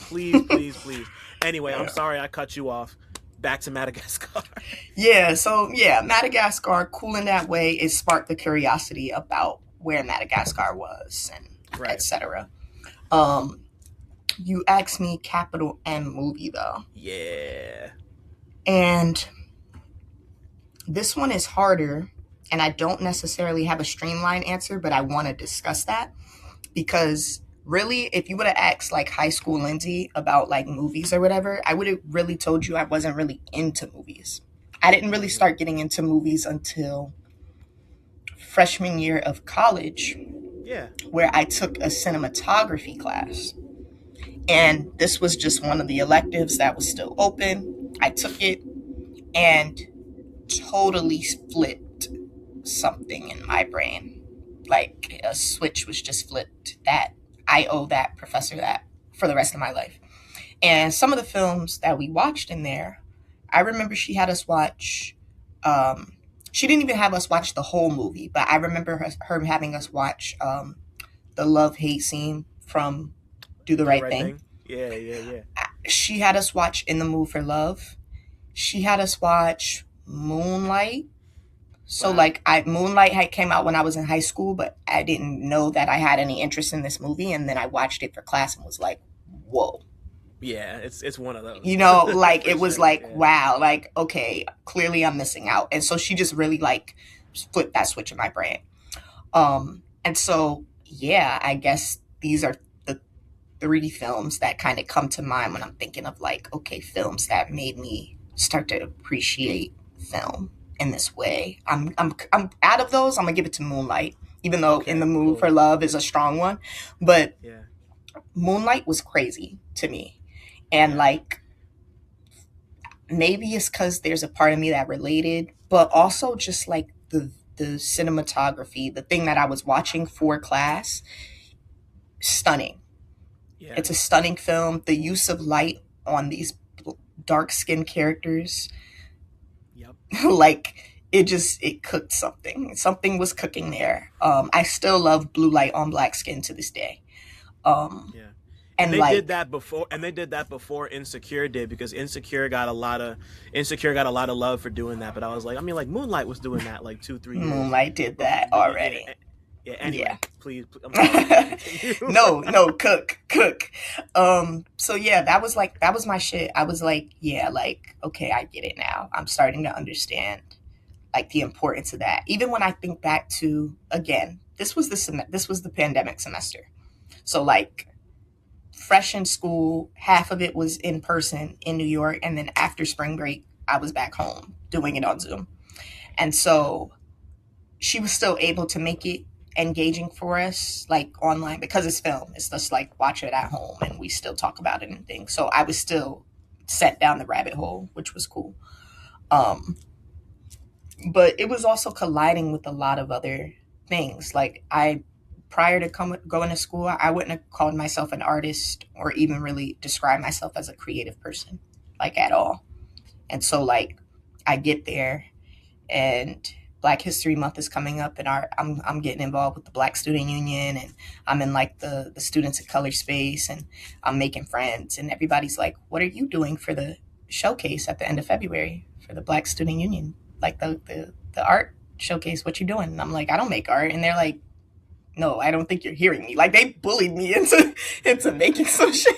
Please. Anyway, I'm sorry I cut you off. Back to Madagascar. So Madagascar, cool in that way. It sparked the curiosity about where Madagascar was and etc. You asked me capital M movie though. Yeah. And this one is harder, and I don't necessarily have a streamlined answer, but I want to discuss that because really, if you would have asked like high school Lindsay about like movies or whatever, I would have really told you I wasn't really into movies. I didn't really start getting into movies until freshman year of college. Yeah. Where I took a cinematography class. And this was just one of the electives that was still open. I took it and totally flipped something in my brain. Like a switch was just flipped that I owe that professor that for the rest of my life. And some of the films that we watched in there, I remember she had us watch, she didn't even have us watch the whole movie, but I remember her having us watch the love-hate scene from Do the Right Thing. Yeah. She had us watch In the Mood for Love. She had us watch Moonlight. So like Moonlight had came out when I was in high school, but I didn't know that I had any interest in this movie. And then I watched it for class and was like, whoa. Yeah, it's one of those. Like it was like, wow, like, okay, clearly I'm missing out. And so she just really like flipped that switch in my brain. And so, yeah, I guess these are the 3 films that kind of come to mind when I'm thinking of like, okay, films that made me start to appreciate film in this way. I'm out of those, I'm gonna give it to Moonlight, even though In the Mood for Love is a strong one. But Moonlight was crazy to me. And like, maybe it's because there's a part of me that related, but also just like the cinematography, the thing that I was watching for class, stunning. Yeah. It's a stunning film. The use of light on these dark-skinned characters, like it cooked something. Something was cooking there. I still love blue light on black skin to this day. And they did that before Insecure did, because Insecure got a lot of love for doing that. But I was like, I mean, like Moonlight was doing that like 2-3 years. Moonlight did that already. Anyway, please. I'm sorry. No, cook. So yeah, that was my shit. I was like, yeah, like, okay, I get it now. I'm starting to understand like the importance of that. Even when I think back to, again, this was the pandemic semester. So like fresh in school, half of it was in person in New York, and then after spring break, I was back home doing it on Zoom. And so she was still able to make it engaging for us, like online, because it's film. It's just like watch it at home and we still talk about it and things. So I was still set down the rabbit hole, which was cool. But it was also colliding with a lot of other things. Like prior to going to school, I wouldn't have called myself an artist or even really describe myself as a creative person, like at all. And so like I get there and Black History Month is coming up, and I'm getting involved with the Black Student Union, and I'm in like the Students of Color space, and I'm making friends, and everybody's like, "What are you doing for the showcase at the end of February for the Black Student Union? Like the art showcase? What you doing?" And I'm like, "I don't make art," and they're like, "No, I don't think you're hearing me." Like they bullied me into making some shit.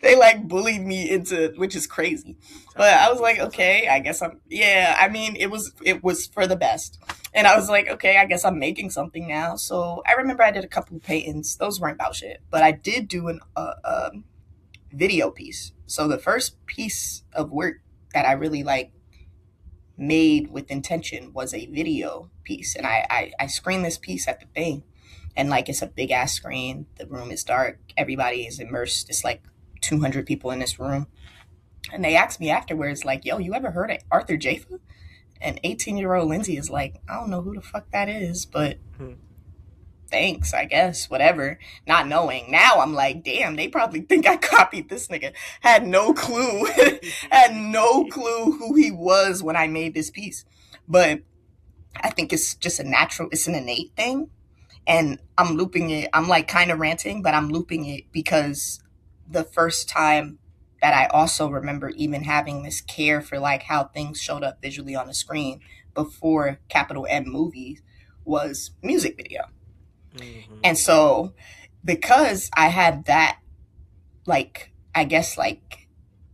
They like bullied me into, which is crazy. But I was like, okay, I guess I mean, it was for the best. And I was like, okay, I guess I'm making something now. So I remember I did a couple of paintings. Those weren't about shit, but I did do a video piece. So the first piece of work that I really like made with intention was a video piece. And I screened this piece at the thing. And like, it's a big ass screen. The room is dark. Everybody is immersed. It's like 200 people in this room. And they asked me afterwards, like, "Yo, you ever heard of Arthur Jafa?" And 18-year-old Lindsay is like, "I don't know who the fuck that is, but thanks, I guess, whatever." Not knowing. Now I'm like, damn, they probably think I copied this nigga. Had no clue. Had no clue who he was when I made this piece. But I think it's just it's an innate thing. And I'm looping it. I'm like kind of ranting, but I'm looping it because the first time that I also remember even having this care for like how things showed up visually on the screen before capital M movies was music video. Mm-hmm. And so because I had that, like, I guess like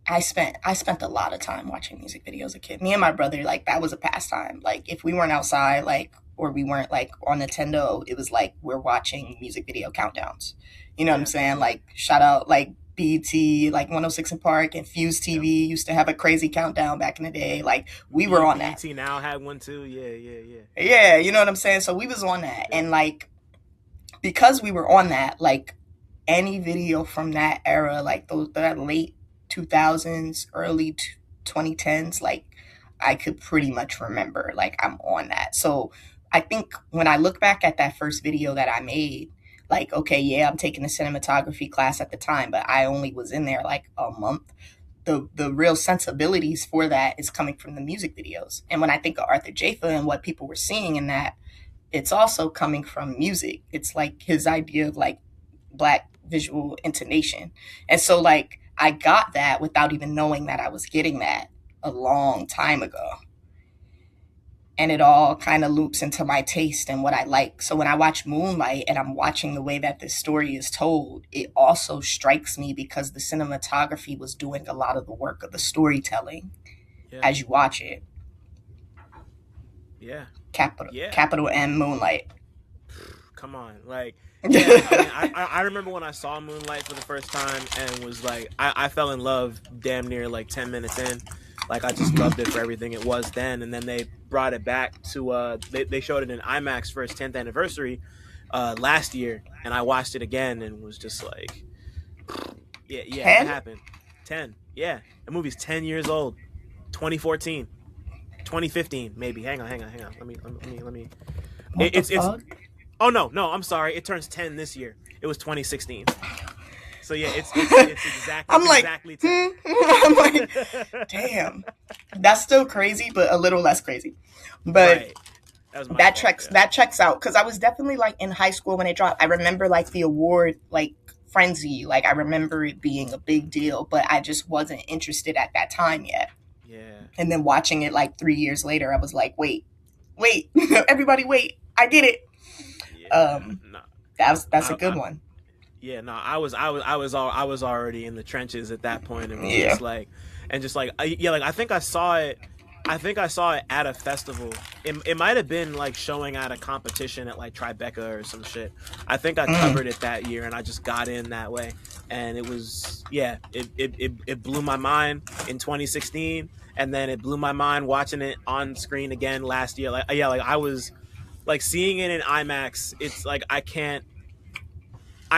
I spent a lot of time watching music videos as a kid. Me and my brother, like that was a pastime. Like if we weren't outside, like, or we weren't like on Nintendo, it was like we're watching music video countdowns. You know what I'm saying? Like shout out like BT, like 106 in Park, and Fuse TV used to have a crazy countdown back in the day. Like we were on that. BT now had one too. Yeah. Yeah, you know what I'm saying? So we was on that. And like because we were on that, like any video from that era, like that late 2000s, early 2010s, like I could pretty much remember, like I'm on that. So I think when I look back at that first video that I made, like, okay, yeah, I'm taking a cinematography class at the time, but I only was in there like a month. The real sensibilities for that is coming from the music videos. And when I think of Arthur Jafa and what people were seeing in that, it's also coming from music. It's like his idea of like Black visual intonation. And so like I got that without even knowing that I was getting that a long time ago. And it all kind of loops into my taste and what I like. So when I watch Moonlight and I'm watching the way that this story is told, it also strikes me because the cinematography was doing a lot of the work of the storytelling as you watch it. Yeah. Capital M Moonlight. Come on. Like, I remember when I saw Moonlight for the first time and was like, I fell in love damn near like 10 minutes in. Like, I just loved it for everything it was then. And then they brought it back to, they showed it in IMAX for its 10th anniversary last year. And I watched it again and was just like, yeah, 10? It happened. 10. Yeah. The movie's 10 years old. 2014. 2015, maybe. Hang on. Let me. It's oh, no, I'm sorry. It turns 10 this year. It was 2016. So yeah, it's exactly. I'm like, exactly 10. I'm like, damn, that's still crazy, but a little less crazy. But right. That checks out because I was definitely like in high school when it dropped. I remember like the award like frenzy. Like I remember it being a big deal, but I just wasn't interested at that time yet. Yeah. And then watching it like 3 years later, I was like, wait, everybody, wait, I get it. Yeah, no. That's a good one. Yeah, no, I was already in the trenches at that point, and was just like, I think I saw it I think I saw it at a festival. It might have been like showing at a competition at like Tribeca or some shit. I think I covered it that year, and I just got in that way. And it was, yeah, it blew my mind in 2016, and then it blew my mind watching it on screen again last year. Like, yeah, like I was like seeing it in IMAX. It's like I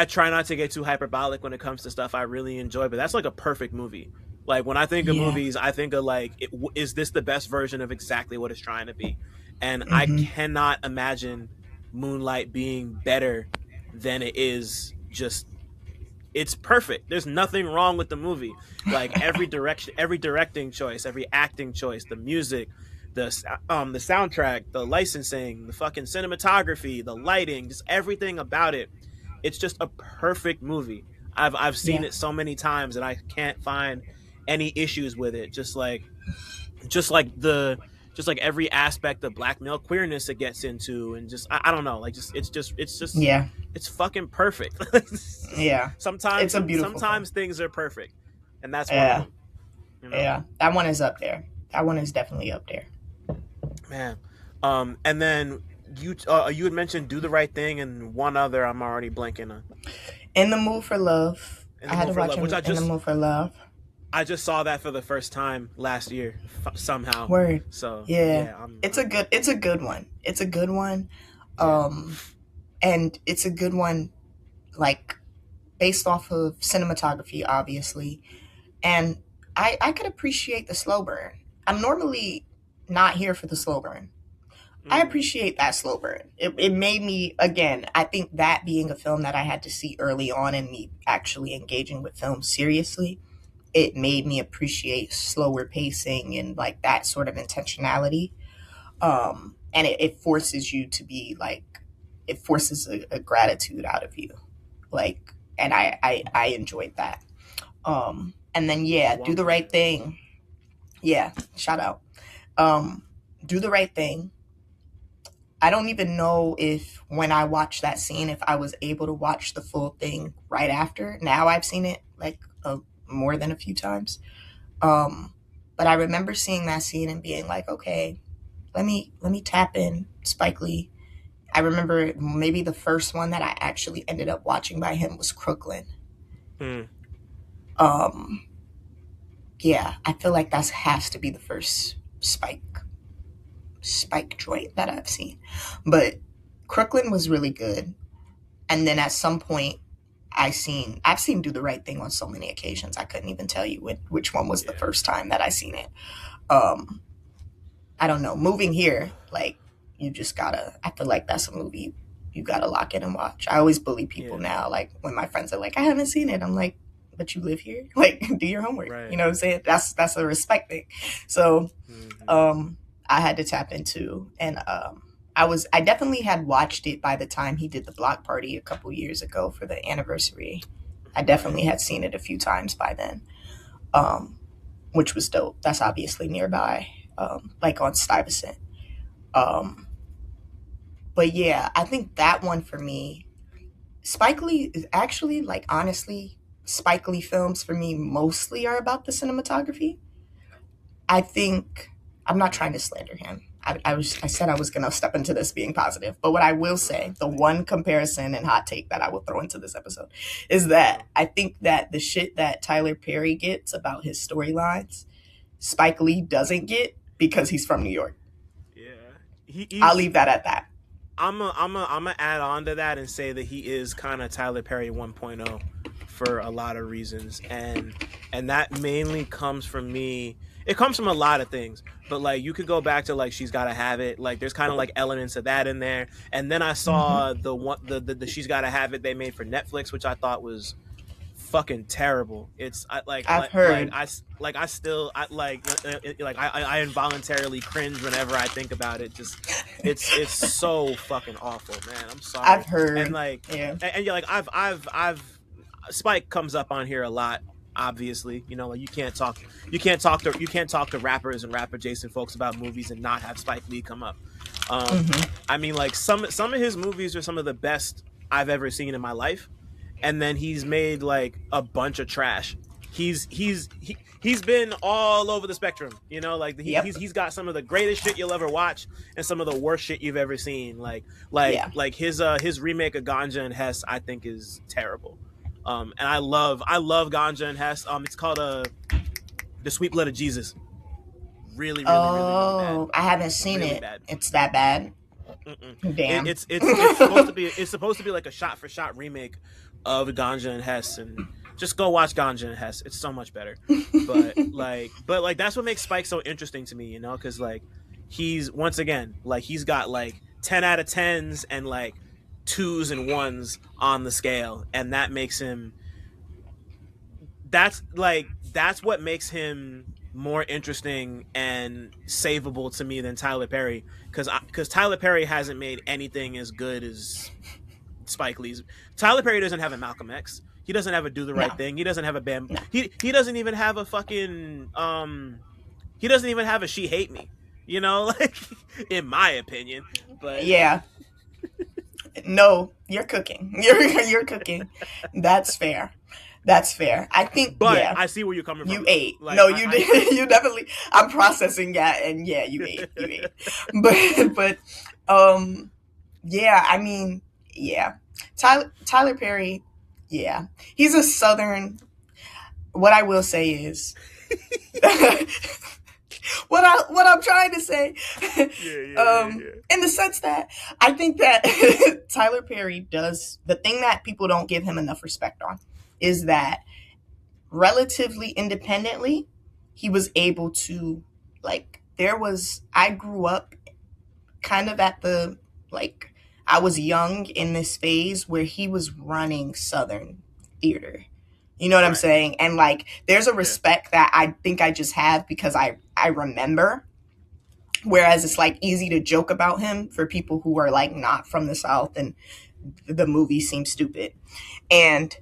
try not to get too hyperbolic when it comes to stuff I really enjoy, but that's like a perfect movie. Like when I think of movies, I think of like, is this the best version of exactly what it's trying to be? And I cannot imagine Moonlight being better than it is. Just, it's perfect. There's nothing wrong with the movie. Like every directing choice, every acting choice, the music, the soundtrack, the licensing, the fucking cinematography, the lighting, just everything about it. It's just a perfect movie. I've seen it so many times, and I can't find any issues with it. Just like every aspect of black male queerness it gets into, and just I don't know, like it's fucking perfect. Sometimes it's a beautiful sometimes film. Things are perfect, and that's one of them. You know? Yeah, that one is up there. That one is definitely up there, man. And then you had mentioned Do the Right Thing and one other I'm already blanking on. In the Mood for Love. I had to watch In the Mood for Love. I just saw that for the first time last year somehow. Word. So it's a good one. It's a good one. And it's a good one, like based off of cinematography, obviously. And I could appreciate the slow burn. I'm normally not here for the slow burn. I appreciate that slow burn. It made me, again, I think that being a film that I had to see early on and me actually engaging with film seriously, it made me appreciate slower pacing and like that sort of intentionality. And it forces you to be like, it forces a gratitude out of you. Like, and I enjoyed that. And then, Do the Right Thing. Yeah, shout out. Do the Right Thing. I don't even know if when I watched that scene, if I was able to watch the full thing right after. Now I've seen it like more than a few times. But I remember seeing that scene and being like, okay, let me tap in Spike Lee. I remember maybe the first one that I actually ended up watching by him was Crooklyn. Yeah, I feel like that has to be the first Spike joint that I've seen. But Crooklyn was really good. And then at some point I've seen Do the Right Thing on so many occasions. I couldn't even tell you which one was the first time that I seen it. I don't know. Moving here, like you just gotta, I feel like that's a movie you gotta lock in and watch. I always bully people now. Like when my friends are like, I haven't seen it. I'm like, but you live here? Like, do your homework. Right. You know what I'm saying? That's a respect thing. So I had to tap into, and I definitely had watched it by the time he did the block party a couple years ago for the anniversary. I definitely had seen it a few times by then, which was dope. That's obviously nearby, like on Stuyvesant. But yeah, I think that one for me, Spike Lee is actually, like, honestly, Spike Lee films for me mostly are about the cinematography. I think, I'm not trying to slander him. I said I was going to step into this being positive. But what I will say, the one comparison and hot take that I will throw into this episode is that I think that the shit that Tyler Perry gets about his storylines, Spike Lee doesn't get because he's from New York. Yeah. I'll leave that at that. I'm gonna add on to that and say that he is kind of Tyler Perry 1.0 for a lot of reasons. And that mainly comes from me. It comes from a lot of things, but like you could go back to like She's Gotta Have It. Like there's kind of like elements of that in there. And then I saw the She's Gotta Have It they made for Netflix, which I thought was fucking terrible. I've heard. I involuntarily cringe whenever I think about it. Just it's so fucking awful, man. I'm sorry. I've heard. And like I've Spike comes up on here a lot. Obviously, you know, like you can't talk to rappers and rapper Jason folks about movies and not have Spike Lee come up. I mean, like some of his movies are some of the best I've ever seen in my life, and then he's made like a bunch of trash. he's been all over the spectrum, you know, like Yep. he's got some of the greatest shit you'll ever watch and some of the worst shit you've ever seen. Yeah. Like his remake of Ganja and Hess, I think is terrible. And I love Ganja and Hess. It's called The Sweet Blood of Jesus. Really bad. Oh, I haven't seen Really it. bad. It's that bad. Damn. It's supposed to be like a shot for shot remake of Ganja and Hess, and just go watch Ganja and Hess. It's so much better. But like that's what makes Spike so interesting to me, you know, because like he's once again like he's got like 10 out of 10s and like 2s and 1s on the scale, and that makes him. That's what makes him more interesting and savable to me than Tyler Perry, because Tyler Perry hasn't made anything as good as Spike Lee's. Tyler Perry doesn't have a Malcolm X. He doesn't have a Do the Right Thing. He doesn't have a Bam. No. He doesn't even have a fucking he doesn't even have a She Hate Me. You know, like in my opinion. But yeah. No, you're cooking. You're cooking. That's fair. That's fair. I think, but yeah. I see where you're coming from. You ate. Like, no, you did. You definitely. I'm processing that, and yeah, you ate. You ate. But, yeah. I mean, yeah. Tyler Perry. Yeah, he's a Southern. What I will say is, what I'm trying to say, in the sense that I think that Tyler Perry does the thing that people don't give him enough respect on. Is that relatively independently, he was able to, like, I grew up kind of at the, like, I was young in this phase where he was running Southern theater. You know what I'm saying? And, like, there's a respect that I think I just have because I remember. Whereas it's, like, easy to joke about him for people who are, like, not from the South and the movie seems stupid. And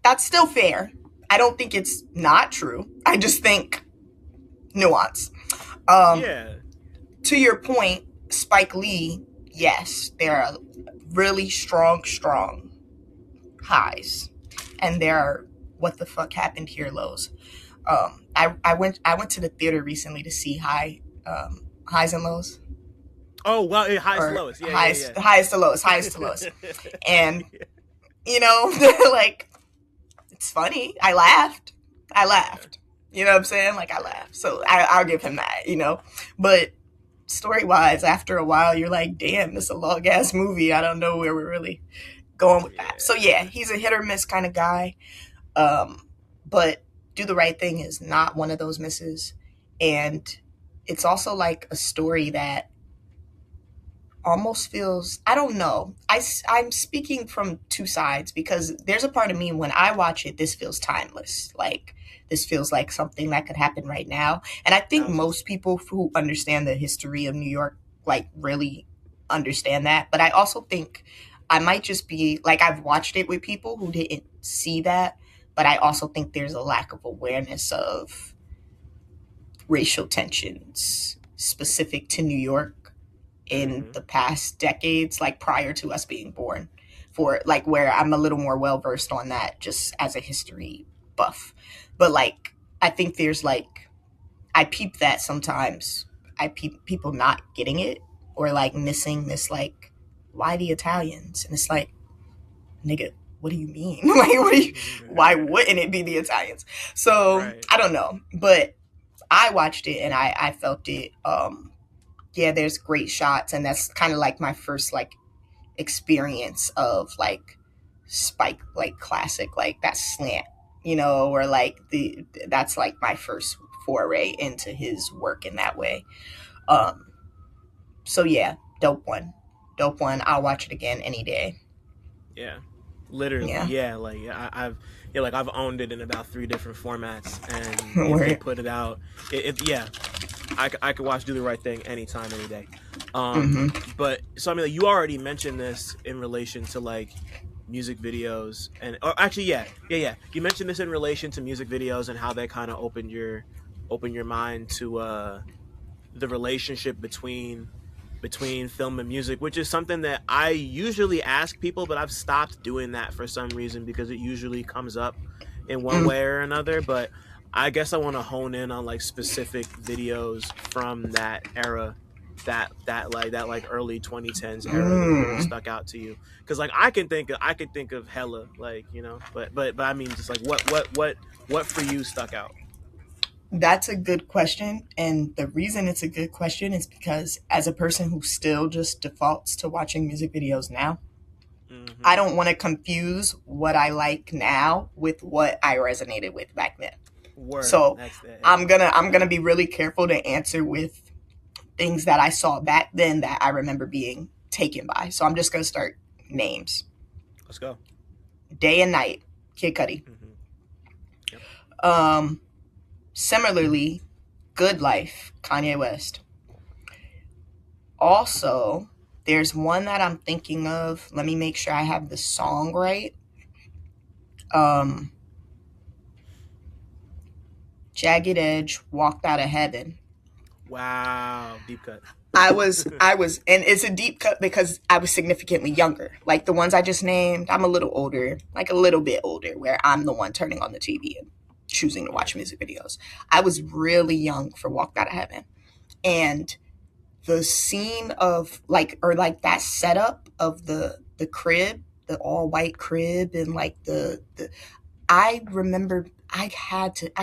that's still fair. I don't think it's not true. I just think nuance. To your point, Spike Lee, yes, there are really strong highs. And there are what the fuck happened here lows. I went to the theater recently to see highs and lows. Oh, well, highest to lowest. Yeah, highest to lowest. And, you know, like, it's funny. I laughed. You know what I'm saying? Like, I laughed. So I'll give him that, you know. But story-wise, after a while, you're like, damn, this is a long-ass movie. I don't know where we're really going with that. So, yeah, he's a hit-or-miss kind of guy. But Do the Right Thing is not one of those misses. And it's also, like, a story that almost feels, I don't know. I'm speaking from two sides because there's a part of me when I watch it, this feels timeless. Like, this feels like something that could happen right now. And I think most people who understand the history of New York, like, really understand that. But I also think I might just be, like, I've watched it with people who didn't see that. But I also think there's a lack of awareness of racial tensions specific to New York in the past decades, like prior to us being born, for like where I'm a little more well versed on that just as a history buff. But like, I think there's like, I peep that sometimes. I peep people not getting it or like missing this, like, why the Italians? And it's like, nigga, what do you mean? Like, why wouldn't it be the Italians? So I don't know, but I watched it and I felt it. Yeah, there's great shots, and that's kind of like my first like experience of like Spike, like classic, like that slant, you know, or like that's like my first foray into his work in that way. So yeah, dope one. I'll watch it again any day. Yeah, literally. Yeah, like I've owned it in about 3 different formats, and if they put it out, I could watch Do the Right Thing anytime, any day. But so I mean, like, you already mentioned this in relation to like music videos, or actually, yeah. You mentioned this in relation to music videos and how they kind of open your mind to the relationship between film and music, which is something that I usually ask people, but I've stopped doing that for some reason because it usually comes up in one way or another. But I guess I want to hone in on like specific videos from that era, that early 2010s era that really Mm, stuck out to you. Because like I could think of hella, like, you know, but I mean, just like what for you stuck out. that's a good question. And the reason it's a good question is because as a person who still just defaults to watching music videos now, I Mm-hmm. don't want to confuse what I like now with what I resonated with back then. Word. So That's that. Yeah. I'm gonna be really careful to answer with things that I saw back then that I remember being taken by. So I'm just gonna start names. Let's go. Day and Night, Kid Cudi. Mm-hmm. Yep. Um, Similarly, Good Life, Kanye West. Also, there's one that I'm thinking of. Let me make sure I have the song right. Um, Jagged Edge, Walked Out of Heaven. Wow. Deep cut. And it's a deep cut because I was significantly younger. Like the ones I just named, I'm a little older, like a little bit older, where I'm the one turning on the TV and choosing to Yeah. watch music videos. I was really young for Walked Out of Heaven. And the scene of like, or like that setup of the crib, the all white crib, and like the I remember I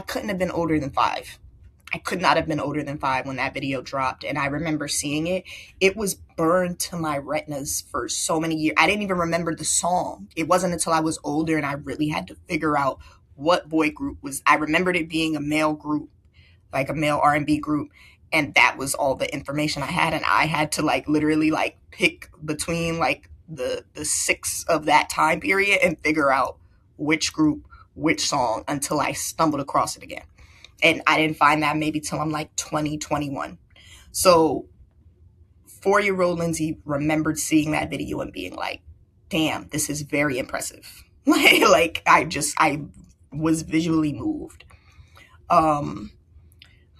couldn't have been older than 5. I could not have been older than 5 when that video dropped. And I remember seeing it. It was burned to my retinas for so many years. I didn't even remember the song. It wasn't until I was older and I really had to figure out what boy group was. I remembered it being a male group, like a male R&B group. And that was all the information I had. And I had to like literally like pick between like the 6 of that time period and figure out which group, which song until I stumbled across it again. And I didn't find that maybe till I'm like 20, 21. So 4-year-old Lindsay remembered seeing that video and being like, damn, this is very impressive. Like I was visually moved. Um,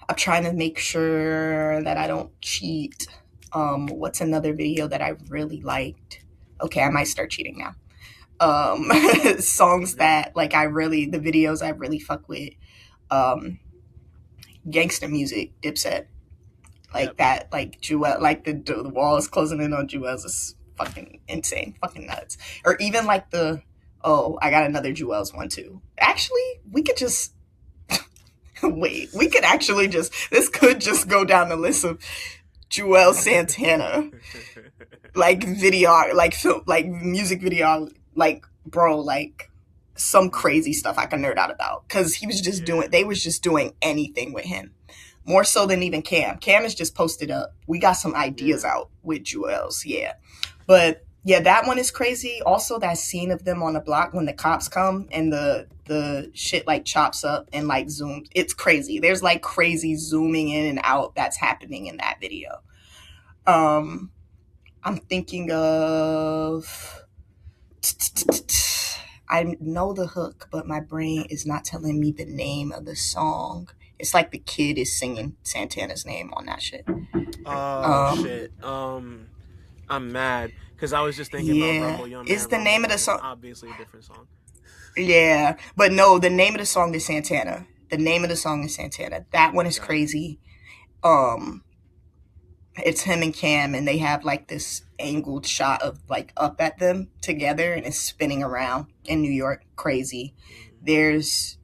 I'm trying to make sure that I don't cheat. What's another video that I really liked? Okay, I might start cheating now. Songs Yeah. that like the videos I really fuck with. Um, Gangster music, Dipset, like Yep. that, like Jewel, like the walls closing in on Jewels is fucking insane, fucking nuts. Or even like I got another Jewels one too. Actually, we could just wait. We could actually just this could just go down the list of Jewel Santana, like video, like film, like music video, like bro, like some crazy stuff I can nerd out about because he was just Yeah. doing. They was just doing anything with him more so than even Cam. Cam is just posted up. We got some ideas Yeah. out with Jewels, yeah. But yeah, that one is crazy. Also, that scene of them on the block when the cops come and the shit like chops up and like zooms. It's crazy. There's like crazy zooming in and out that's happening in that video. Um, I'm thinking of. I know the hook, but my brain is not telling me the name of the song. It's like the kid is singing Santana's name on that shit. Oh Um, shit. I'm mad because I was just thinking about yeah, Rumble, Young is Man the Rumble, name of but the it's song? obviously a different song. Yeah, but no, the name of the song is Santana. The name of the song is Santana. That one is Got it. crazy. Um, it's him and Cam, and they have like this angled shot of like up at them together, and it's spinning around in New York. Crazy. Mm-hmm. There's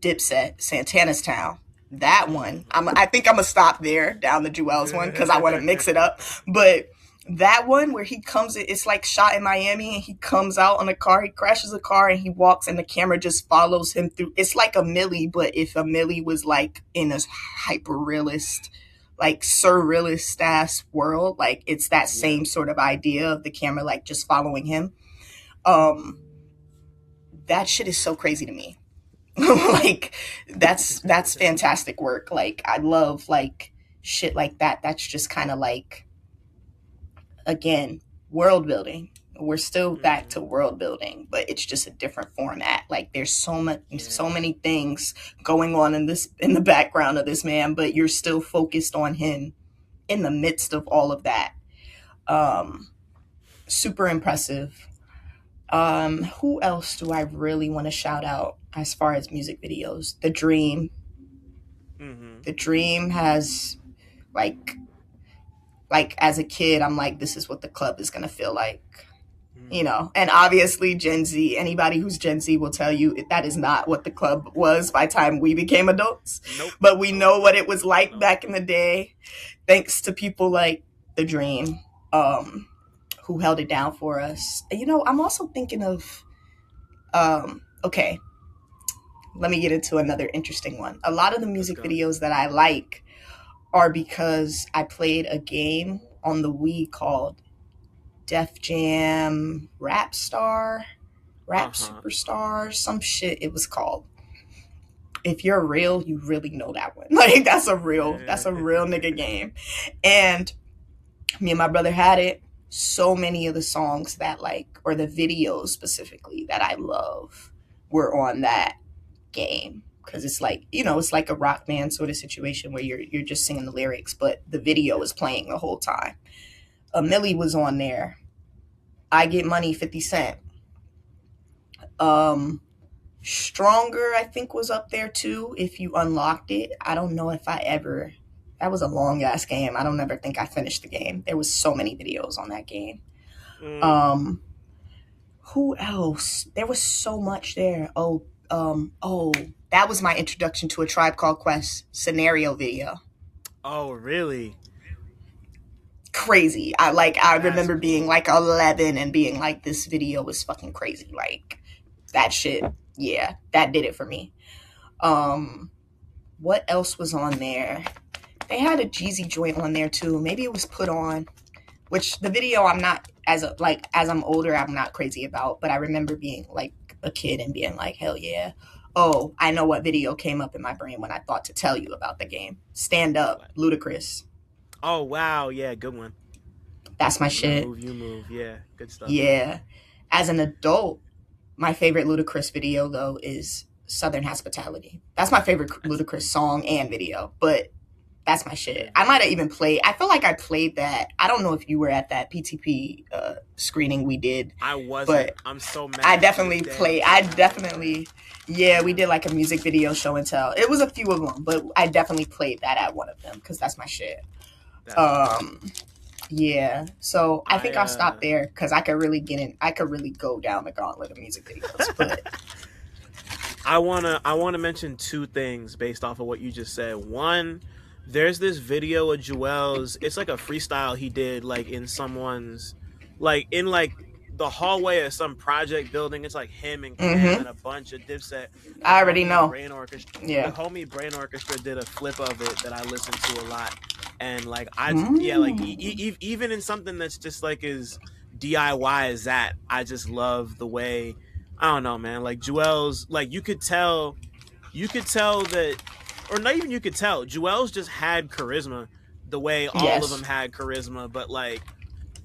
Dipset, Santana's Town. That one, Mm-hmm. I think I'm gonna stop there down the Jewels one because I want to mix it up. But that one where he comes, it's like shot in Miami, and he comes out on a car, he crashes a car, and he walks, and the camera just follows him through. It's like a Millie, but if a Millie was like in a hyper realist, like surrealist ass world, like it's that Yeah. same sort of idea of the camera like just following him. Um, that shit is so crazy to me. Like that's fantastic work. Like I love like shit like that. That's just kind of like again world building. We're still back Mm-hmm. to world building, but it's just a different format. Like there's so Yeah. many things going on in the background of this man, but you're still focused on him in the midst of all of that. Um, Super impressive. Who else do I really want to shout out? as far as music videos. The Dream. Mm-hmm. The Dream has like like as a kid, I'm like, this is what the club is gonna feel like. You Mm-hmm. know, and obviously Gen Z, anybody who's Gen Z will tell you that is not what the club was by the time we became adults. Nope. But we Nope. know what it was like Nope. back in the day, thanks to people like The Dream, who held it down for us. You know, I'm also thinking of, okay, let me get into another interesting one. A lot of the Let's music go. videos that I like are because I played a game on the Wii called Def Jam Rap Star, Rap Uh-huh. Superstar, some shit it was called. If you're real, you really know that one. Like that's a real nigga game. And me and my brother had it. So many of the songs that like, or the videos specifically that I love were on that game. Cause it's like, you know, it's like a rock band sort of situation where you're just singing the lyrics, but the video is playing the whole time. A Millie was on there. I Get Money, 50 Cent. Stronger, I think, was up there too if you unlocked it. I don't know if I ever. That was a long ass game. I don't ever think I finished the game. There was so many videos on that game. Mm. Um, who else? There was so much there. Oh, that was my introduction to A Tribe Called Quest scenario video. Oh, really? Crazy. I That's remember being cool. like 11 and being like, this video was fucking crazy. Like that shit. Yeah, that did it for me. What else was on there? They had a Jeezy joint on there too. Maybe it was Put On, which the video I'm not as I'm older I'm not crazy about, but I remember being like a kid and being like, hell yeah. Oh, I know what video came up in my brain when I thought to tell you about the game. Stand Up, Ludacris. Oh, wow. Yeah, good one. That's my When I shit. move, you move. Yeah, good stuff. Yeah. As an adult, my favorite Ludacris video though is Southern Hospitality. That's my favorite That's, Ludacris song and video, but that's my shit. yeah. I might have even played. I feel like I played that. I don't know if you were at that PTP screening we did, I wasn't. but I'm so I mad to this definitely day. played. I definitely, yeah, we did like a music video show and tell. It was a few of them, but I definitely played that at one of them because that's my shit. That's crazy. Um, yeah. So I I think I'll stop there because I could really get in. I could really go down the gauntlet of music videos. But I wanna mention two things based off of what you just said. One, there's this video of Joel's. It's like a freestyle he did, like in someone's, like in like the hallway of some project building. It's like him and Cam mm-hmm. and a bunch of Dipset. I already know. The Yeah. homie Brain Orchestra did a flip of it that I listened to a lot, and like yeah, like Mm. even in something that's just like as DIY as that, I just love the way. I don't know, man. Like Joel's, like you could tell that, or not even you could tell. Joel's just had charisma, the way all of them Yes. had charisma. But like,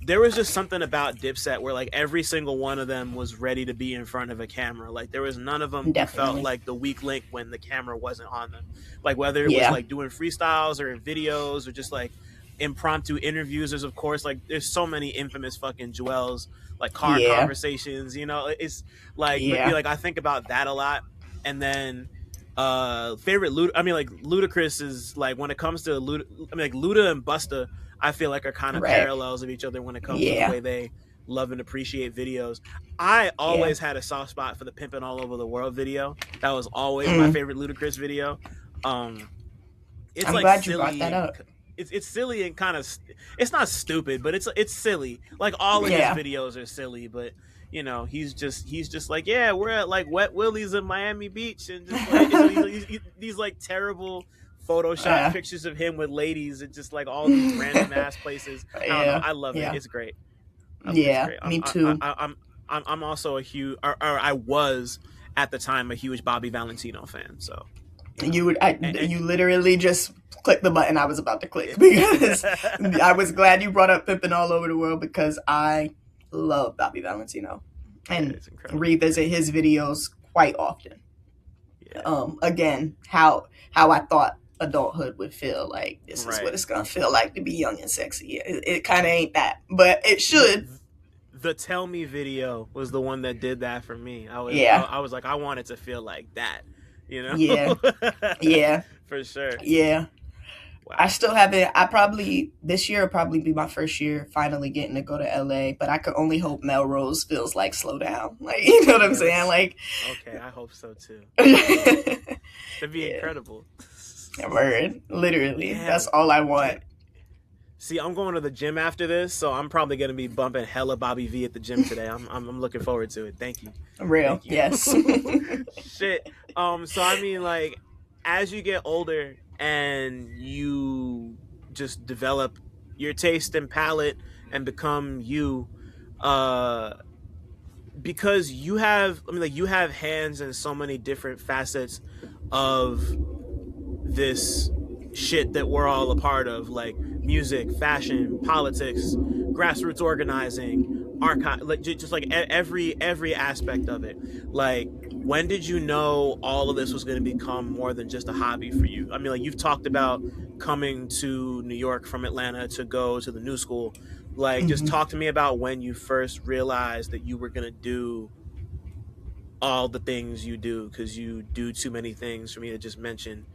there was just something about Dipset where like every single one of them was ready to be in front of a camera. Like there was none of them who felt Definitely. like the weak link when the camera wasn't on them. Like whether it was Yeah. like doing freestyles or in videos or just like impromptu interviews. There's of course like there's so many infamous fucking Joel's like car Yeah. conversations. It's like, but Yeah. like I think about that a lot. And then favorite I mean like Ludacris is like when it comes to I mean like Luda and Busta, I feel like are kind of Right. parallels of each other when it comes to the Yeah. way they love and appreciate videos. I Yeah. always had a soft spot for the Pimpin' All Over the World video. That was always my Mm. favorite Ludacris video. Um it's I'm like glad you brought silly that and up. it's silly and kind of it's not stupid, but it's silly. Like all of his Yeah. videos are silly, but he's just like, yeah, we're at like Wet Willie's in Miami Beach, and just like these like terrible Photoshop Uh, pictures of him with ladies and just like all these random ass places. I don't know. yeah. I love it. Yeah. It's great. It's Yeah. great. Me too. I'm also a huge, or I was at the time a huge Bobby Valentino fan. So You literally just clicked the button I was about to click because I was glad you brought up Pimpin' All Over the World because I love Bobby Valentino yeah, and it's incredible. revisit his videos quite often. Yeah. Again, how I thought adulthood would feel like. This is Right. what it's gonna feel like to be young and sexy. It kind of ain't that, but it should. the Tell Me video was the one that did that for me. Yeah, I was like, I want it to feel like that, you yeah, know? yeah, For sure. yeah. I Wow. still haven't. I probably this year will probably be my first year finally getting to go to LA. But I could only hope Melrose feels like slow down. Like you know what I'm Yeah, saying? let's Like okay, I hope so too. yeah, That'd be incredible. word. Literally, that's Damn. all I want. Damn. See, I'm going to the gym after this, so I'm probably gonna be bumping hella Bobby V at the gym today. I'm looking forward to it. Thank you. Real, Thank you. yes. Shit. So I mean, like, as you get older and you just develop your taste and palate and become you, uh, because you have, I mean, like, you have hands in so many different facets of this shit that we're all a part of, like music, fashion, politics, grassroots organizing, archive, like just like every aspect of it. Like, when did you know all of this was going to become more than just a hobby for you? I mean, like, you've talked about coming to New York from Atlanta to go to the new school. Like, just Mhm. talk to me about when you first realized that you were going to do all the things you do, because you do too many things for me to just mention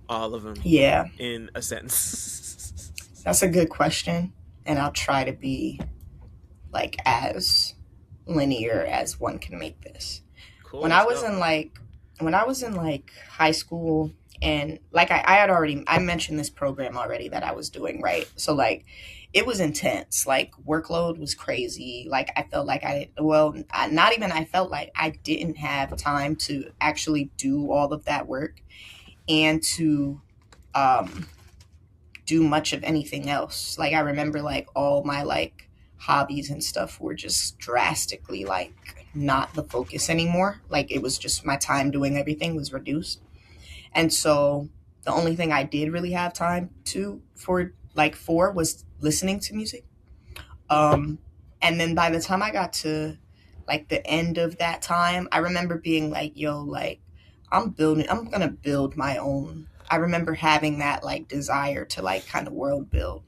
all of them Yeah, in a sentence. that's a good question, and I'll try to be like as linear as one can make this. Cool, When I let's was go. in like when I was in like high school and like I had already I mentioned this program already that I was doing, right? So like it was intense. Like workload was crazy. Like I felt like not even I felt like I didn't have time to actually do all of that work and to um do much of anything else. Like I remember like all my like hobbies and stuff were just drastically like not the focus anymore. Like it was just my time doing everything was reduced. And so the only thing I did really have time to for was listening to music. Um and then by the time I got to like the end of that time, I remember being like, yo, like I'm gonna build my own. I remember having that like desire to like kind of world build.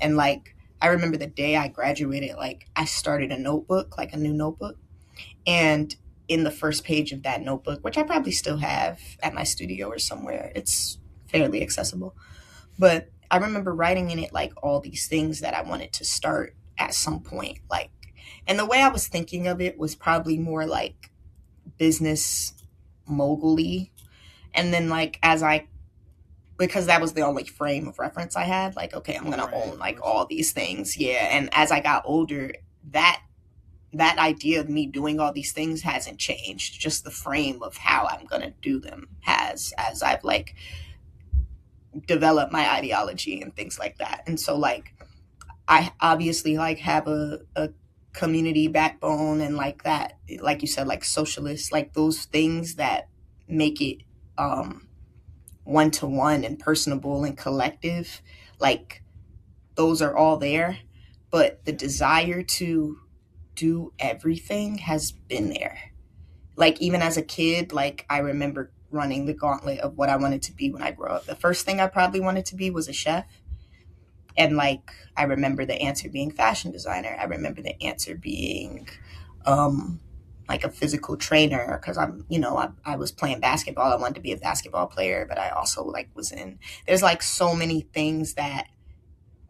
And like I remember the day I graduated, like I started a notebook, like a new notebook. And in the first page of that notebook, which I probably still have at my studio or somewhere, it's fairly accessible. But I remember writing in it like all these things that I wanted to start at some point. Like, and the way I was thinking of it was probably more like business mogul. And then like as I because that was the only frame of reference I had, like, okay, I'm gonna Right, own of like course. all these things. Yeah. And as I got older, that that idea of me doing all these things hasn't changed. Just the frame of how I'm gonna do them has as I've like developed my ideology and things like that. And so like I obviously like have a community backbone and like that, like you said, like socialist, like those things that make it one to one and personable and collective, like those are all there. But the desire to do everything has been there. Like even as a kid, like I remember running the gauntlet of what I wanted to be when I grow up. The first thing I probably wanted to be was a chef. And like I remember the answer being fashion designer. I remember the answer being um like a physical trainer because I was playing basketball. I wanted to be a basketball player, but I also like was in there's like so many things that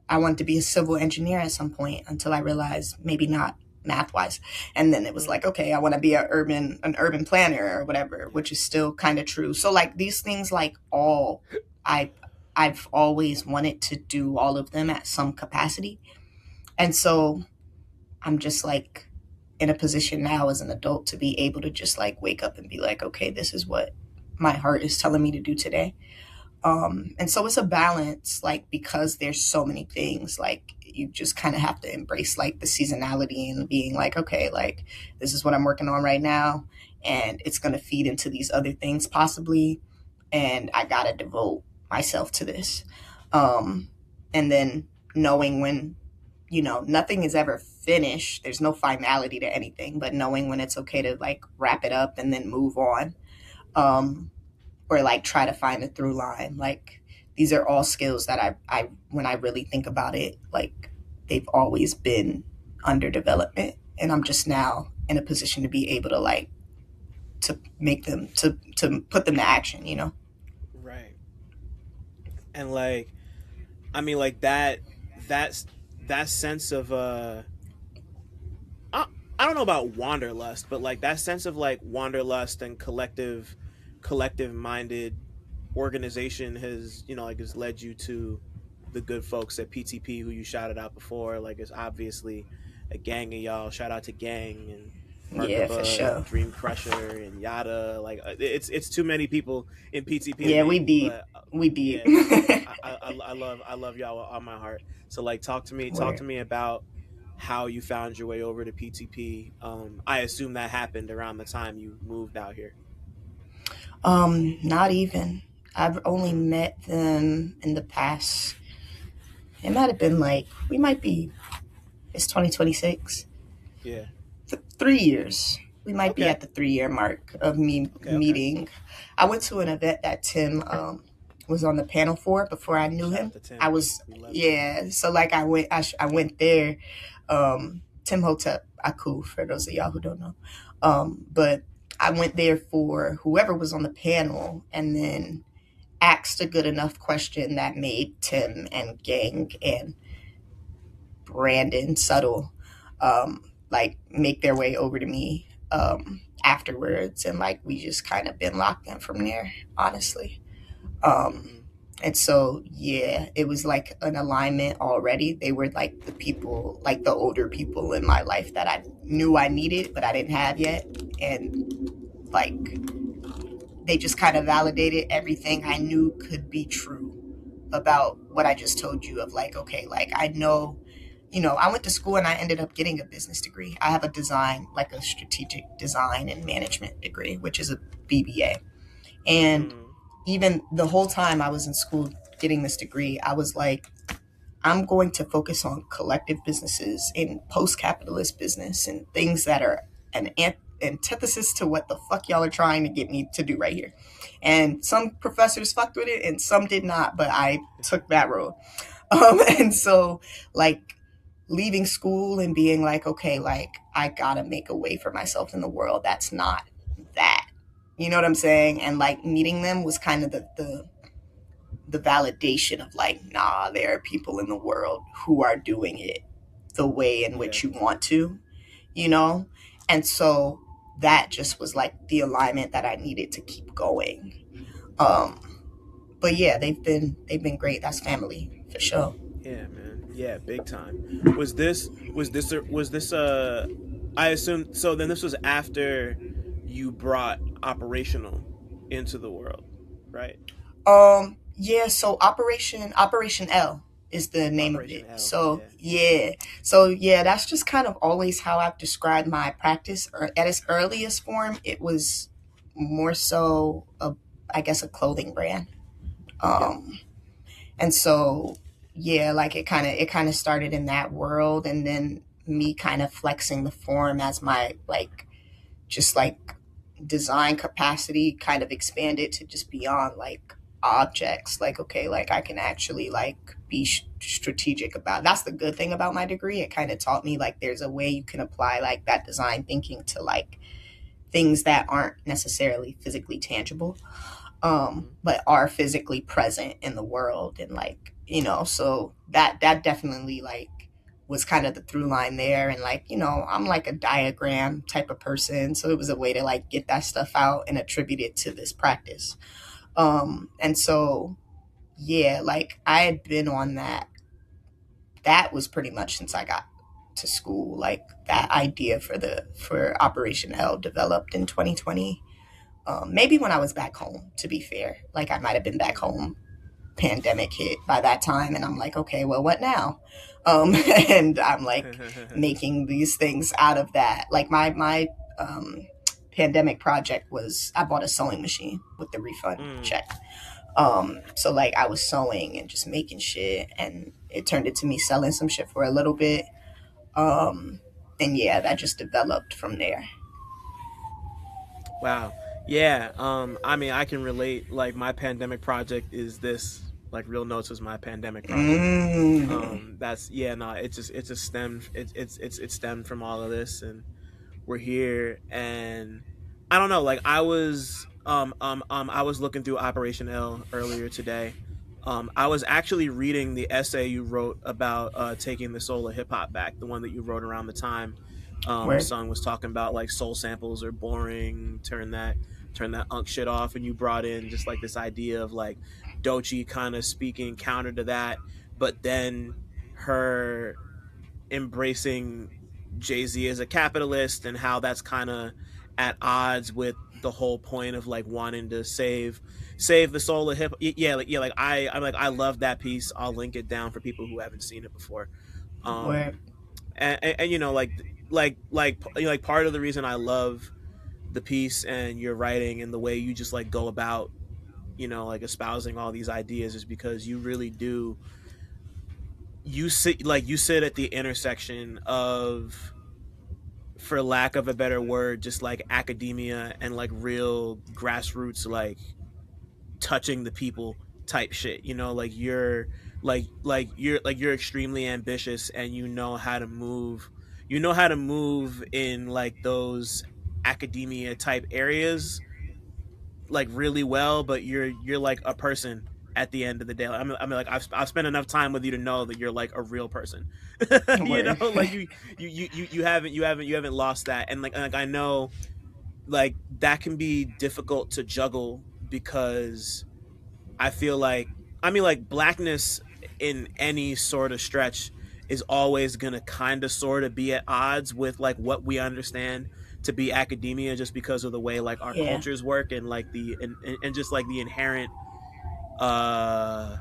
I wanted to be a civil engineer at some point until I realized maybe not math wise. And then it was like, okay, I want to be an urban planner or whatever, which is still kind of true. So like these things like all I I've always wanted to do all of them at some capacity. And so I'm just like in a position now as an adult to be able to just like wake up and be like, okay, this is what my heart is telling me to do today. And so it's a balance, like because there's so many things, like you just kind of have to embrace like the seasonality and being like, okay, like this is what I'm working on right now, and it's gonna feed into these other things possibly, and I gotta devote myself to this. Um, and then knowing when, nothing is ever finished. There's no finality to anything, but knowing when it's okay to like wrap it up and then move on. Um, or like try to find a through line. Like these are all skills that I when I really think about it, like they've always been under development. and I'm just now in a position to be able to like to make them to put them to action, you know. Right. And like, I mean, like that's that sense of I, I don't know about wanderlust, but like that sense of like wanderlust and collective minded organization has, you know, like has led you to the good folks at PTP who you shouted out before. Like it's obviously a gang of y'all. Shout out to Gang and Yeah, for Merkaba and sure. Dream Crusher and Yada. Like it's too many people in PTP to Yeah, we name, deep. but We deep. yeah, man. I love y'all on my heart. So like talk Word. to me about how you found your way over to PTP. I assume that happened around the time you moved out here. Not even. I've only Mm, met them in the past. It might have been like we might be. It's 2026. yeah. 3 years. We might be Okay. at the 3 year mark of me Okay. Okay. meeting. I went to an event that Tim was on the panel for before I knew Shout out him. to I Tim. was We love Tim. yeah. So like I went there. Tim Hotep Aku for those of y'all who don't know. But I went there for whoever was on the panel, and then asked a good enough question that made Tim and Gang and Brandon Subtle like make their way over to me afterwards, and like we just kind of been locked in from there, honestly. Um, Mm-hmm. and so yeah, it was like an alignment already. They were like the people, like the older people in my life that I knew I needed, but I didn't have yet, and like they just kind of validated everything I knew could be true about what I just told you of like, okay, like I know, you know, I went to school and I ended up getting a business degree. I have a design, like a strategic design and management degree, which is a BBA. And Mm, even the whole time I was in school getting this degree, I was like, I'm going to focus on collective businesses and post capitalist business and things that are an antithesis to what the fuck y'all are trying to get me to do right here. And some professors fucked with it and some did not, but I took that road. And so, like, leaving school and being like, okay, like, I gotta make a way for myself in the world that's not that. You know what I'm saying? And like meeting them was kind of the validation of like, nah, there are people in the world who are doing it the way in yeah. which you want to, you know? And so that just was like the alignment that I needed to keep going. Um, but yeah, they've been great. That's family for sure. Yeah, man. Yeah, big time. Was this I assume so then this was after you brought operational into the world, right? Yeah, so Operation L is the name of Operation it. L. So Yeah. yeah. So yeah, that's just kind of always how I've described my practice. Or at its earliest form, it was more so a, I guess, a clothing brand. Yep. Um and so yeah, like it kind of started in that world, and then me kind of flexing the form as my like just like design capacity kind of expanded to just beyond like objects. Like okay, like I can actually like be strategic about. That's the good thing about my degree. It kind of taught me like there's a way you can apply like that design thinking to like things that aren't necessarily physically tangible, Mm-hmm. but are physically present in the world. And like, you know, so that definitely like was kind of the through line there. And like, you know, I'm like a diagram type of person, so it was a way to like get that stuff out and attribute it to this practice. And so yeah, like I had been on that was pretty much since I got to school. Like that idea for Operation L developed in 2020. Maybe when I was back home, to be fair. Like I might have been back home, pandemic hit by that time, and I'm like, okay, well, what now? And I'm like making these things out of that. Like my pandemic project was I bought a sewing machine with the refund mm. check. So like I was sewing and just making shit, and it turned into me selling some shit for a little bit. Um, and yeah, that just developed from there. Wow. Yeah. I mean, I can relate. Like my pandemic project is this. Like Real Notes is my pandemic project. Mm. That's yeah, no, it just stemmed it stemmed from all of this, and we're here. And I don't know, like I was looking through Operation L earlier today. I was actually reading the essay you wrote about taking the soul of hip hop back, the one that you wrote around the time Word. Sung was talking about like soul samples are boring, turn that unk shit off, and you brought in just like this idea of like Dochi kind of speaking counter to that, but then her embracing Jay-Z as a capitalist and how that's kind of at odds with the whole point of like wanting to save the soul of hip. Like I'm like I love that piece. I'll link it down for people who haven't seen it before. Word. um and you know like part of the reason I love the piece and your writing and the way you just like go about, you know, like espousing all these ideas is because you really do, you sit at the intersection of, for lack of a better word, just like academia and like real grassroots, like touching the people type shit. You know, like you're extremely ambitious and you know how to move. You know how to move in like those academia type areas like really well, but you're like a person at the end of the day. I mean like I've spent enough time with you to know that you're like a real person. You know, Word. like you haven't lost that, and like I know like that can be difficult to juggle because I feel like, I mean like blackness in any sort of stretch is always gonna kind of sort of be at odds with like what we understand to be academia, just because of the way like our Yeah. cultures work and like and just like uh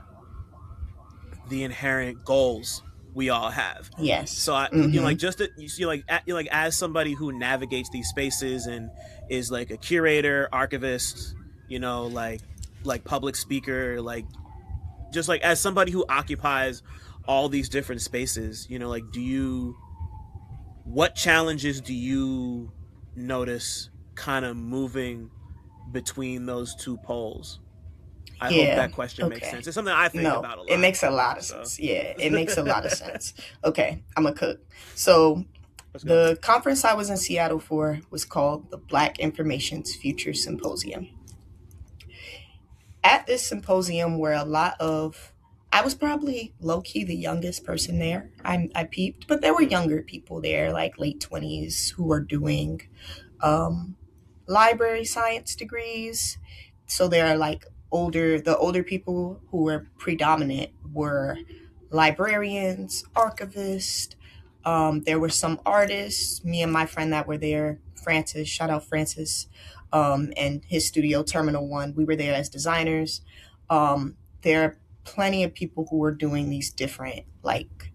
the inherent goals we all have. Yes. So I, you know, Mm-hmm. like just to, you see, like as somebody who navigates these spaces and is like a curator, archivist, you know, like public speaker, like just like as somebody who occupies all these different spaces, you know, like what challenges do you notice kind of moving between those two poles? I hope Yeah. that question makes Okay. sense. It's something I think No, about a it lot. makes a lot of So sense. Yeah, it makes a lot of sense. Okay, I'm a cook. So let's go. the conference I was in Seattle for was called the Black Information's Future Symposium. At this symposium were a lot of, I was probably low key the youngest person there. I peeped, but there were Mm, younger people there, like late 20s, who were doing um, library science degrees. So there are like the older people who were predominant were librarians, archivists. There were some artists. Me and my friend that were there, Francis, shout out Francis, and his studio Terminal One. We were there as designers. There are plenty of people who were doing these different like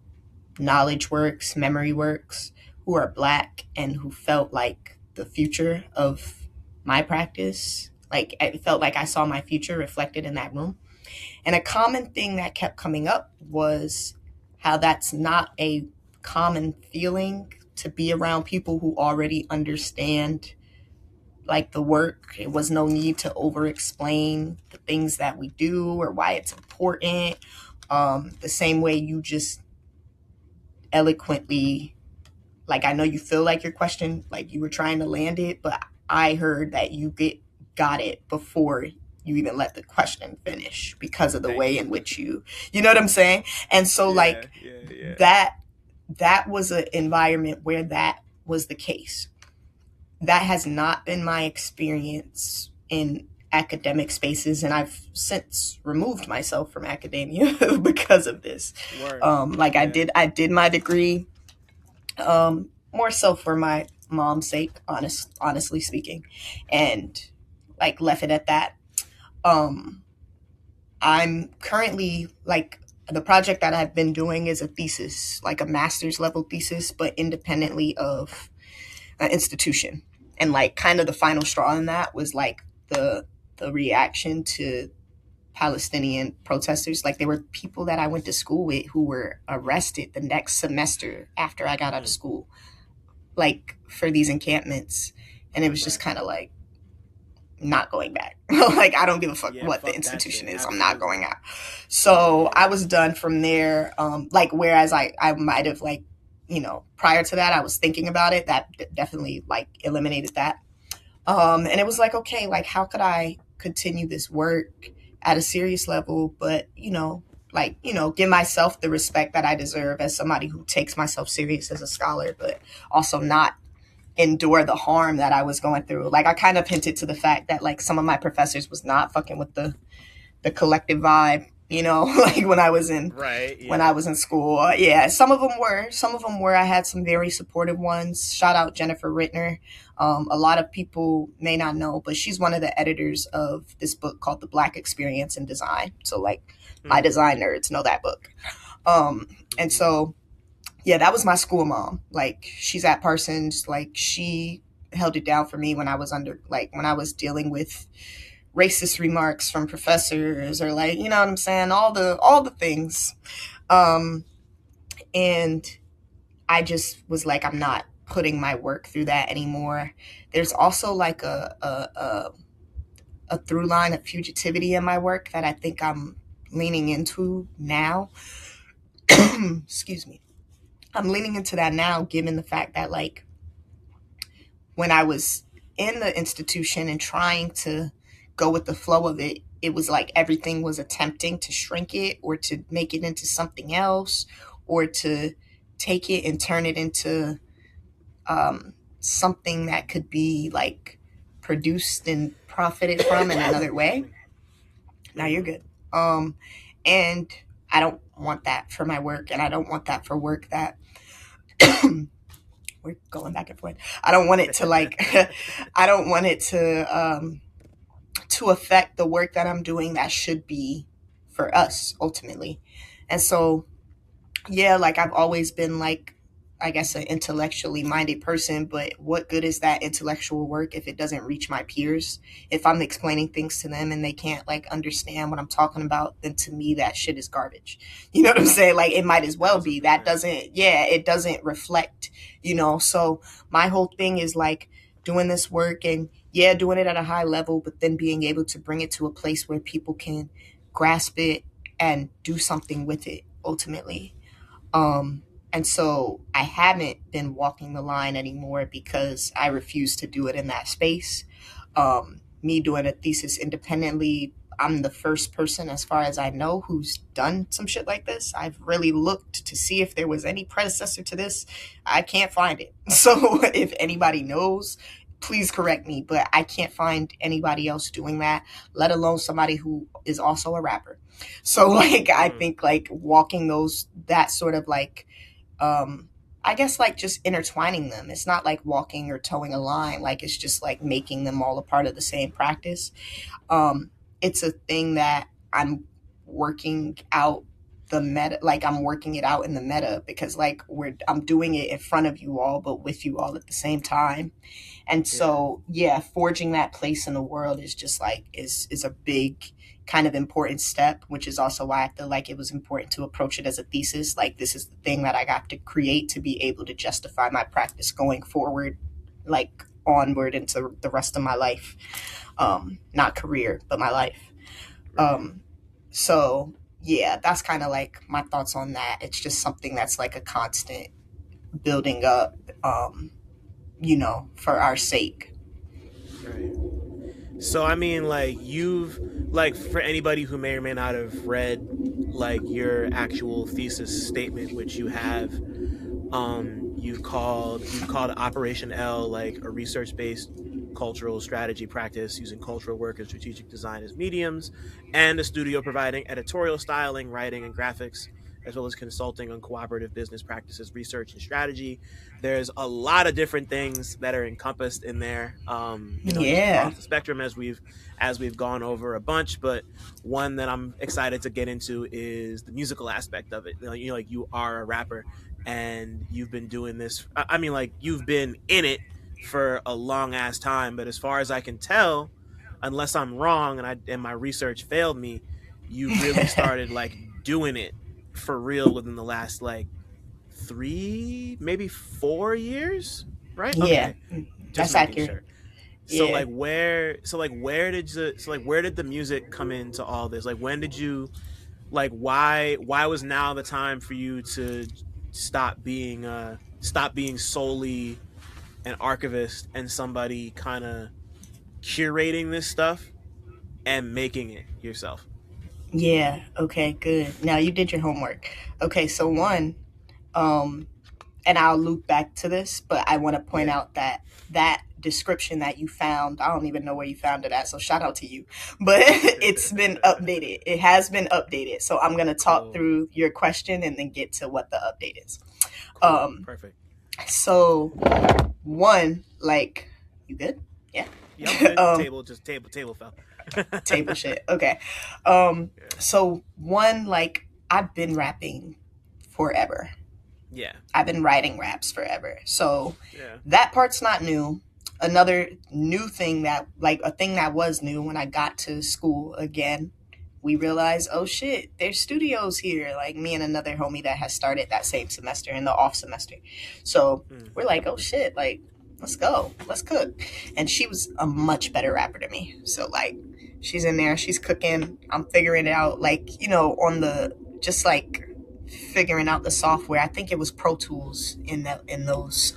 knowledge works, memory works, who are black and who felt like the future of my practice. Like I felt like I saw my future reflected in that room. And a common thing that kept coming up was how that's not a common feeling to be around people who already understand like the work. It was no need to over explain the things that we do or why it's important. The same way you just eloquently, like I know you feel like your question, like you were trying to land it, but I heard that got it before you even let the question finish because of the thank way you. in which you know what I'm saying? And so Yeah, like yeah, yeah. that that was an environment where that was the case. That has not been my experience in academic spaces, and I've since removed myself from academia because of this. Word. Like Yeah. I did my degree more so for my mom's sake, honestly speaking, and like left it at that. Um, I'm currently like the project that I've been doing is a thesis, like a master's level thesis, but independently of an institution. And like kind of the final straw in that was like the reaction to Palestinian protesters. Like there were people that I went to school with who were arrested the next semester after I got out of Mm, school, like for these encampments. And it was just right. kind of like, not going back. Like, I don't give a fuck Yeah, what the fuck that institution shit. is. I'm not Absolutely. going out. So I Yeah. was done from there. Like, whereas I might have, like, prior to that, I was thinking about it. That definitely, like, eliminated that. And it was like, okay, like, how could I continue this work at a serious level, but, like, give myself the respect that I deserve as somebody who takes myself serious as a scholar, but also not endure the harm that I was going through. Like, I kind of hinted to the fact that, like, some of my professors was not fucking with the collective vibe, like Right. when I Yeah. was in school. Yeah, some of them were. Some of them were. I had some very supportive ones. Shout out Jennifer Rittner. A lot of people may not know, but she's one of the editors of this book called The Black Experience in Design. So, like, my Hmm. design nerds know that book. And Hmm. so, yeah, that was my school mom. Like, she's at Parsons. Like, she held it down for me when I was when I was dealing with racist remarks from professors, or, like, you know what I'm saying, all the things. um and I just was like, I'm not putting my work through that anymore. There's also, like, a through line of fugitivity in my work that I think I'm leaning into now. Excuse me. I'm leaning into that now, given the fact that, like, when I was in the institution and trying to go with the flow of it, it was like everything was attempting to shrink it or to make it into something else, or to take it and turn it into something that could be, like, produced and profited from in another Excuse way. me. Now you're Hmm. good. And I don't want that for my work, and I don't want that for work that we're going back and forth. I don't want it to, like, I don't want it to affect the work that I'm doing that should be for us ultimately. And so, yeah, like, I've always been, like, I guess, an intellectually minded person, but what good is that intellectual work if it doesn't reach my peers? If I'm explaining things to them and they can't, like, understand what I'm talking about, then to me that shit is garbage. You know what I'm saying? Like, it might as well Thousand be. That percent. doesn't, yeah, it doesn't reflect, So my whole thing is, like, doing this work and, yeah, doing it at a high level, but then being able to bring it to a place where people can grasp it and do something with it ultimately. um, and so I haven't been walking the line anymore because I refuse to do it in that space. Me doing a thesis independently, I'm the first person, as far as I know, who's done some shit like this. I've really looked to see if there was any predecessor to this. I can't find it. So if anybody knows, please correct me, but I can't find anybody else doing that, let alone somebody who is also a rapper. So, like, I Hmm. think, like, walking that sort of, like, um I guess, like, just intertwining them. It's not like walking or towing a line, like, it's just, like, making them all a part of the same practice. It's a thing that I'm working out the meta, like, I'm working it out in the meta, because, like, I'm doing it in front of you all but with you all at the same time. And Yeah. so, yeah, forging that place in the world is just, like, is a big kind of important step, which is also why I feel like it was important to approach it as a thesis. Like, this is the thing that I got to create to be able to justify my practice going forward, like, onward into the rest of my life. Not career, but my life. Right. Um, so, yeah, that's kind of, like, my thoughts on that. It's just something that's, like, a constant building up, for our sake. Right. So I mean, like, you've, like, for anybody who may or may not have read, like, your actual thesis statement, which you have, you've called Operation L, like, a research-based cultural strategy practice using cultural work and strategic design as mediums, and a studio providing editorial styling, writing, and graphics, as well as consulting on cooperative business practices, research, and strategy. There's a lot of different things that are encompassed in there, just Yeah. across the spectrum, as we've gone over a bunch. But one that I'm excited to get into is the musical aspect of it. Like, you are a rapper, and you've been doing this. I mean, like, you've been in it for a long ass time. But as far as I can tell, unless I'm wrong and my research failed me, you really started, like, doing it for real within the last, like, 3, maybe 4 years, right? Yeah, Okay, just that's making accurate. sure. So Yeah. like where so like where did the so like where did the music come into all this? Like when did you like why was now the time for you to stop being solely an archivist and somebody kind of curating this stuff and making it yourself? Yeah. Okay, good. Now you did your homework. Okay, so one, um, and I'll loop back to this, but I want to point Yeah. out that that description that you found, I don't even know where you found it at, so shout out to you. But it's been updated. It has been updated. So I'm going to talk Cool. through your question and then get to what the update is. Cool. Um, Perfect. so one, like, you good? Yeah. Yeah, I'm good. um, Table fell. table shit. Okay. Um, Yeah. so one, like, I've been rapping forever. Yeah. I've been writing raps forever. So Yeah. that part's not new. Another new thing that, like, a thing that was new when I got to school again, we realized, oh shit, there's studios here. Like, me and another homie that has started that same semester in the off semester. So Mm. we're like, oh shit, like, let's go, let's cook. And she was a much better rapper than me. So, like, she's in there, she's cooking. I'm figuring it out, like, on the, just like figuring out the software. I think it was Pro Tools in those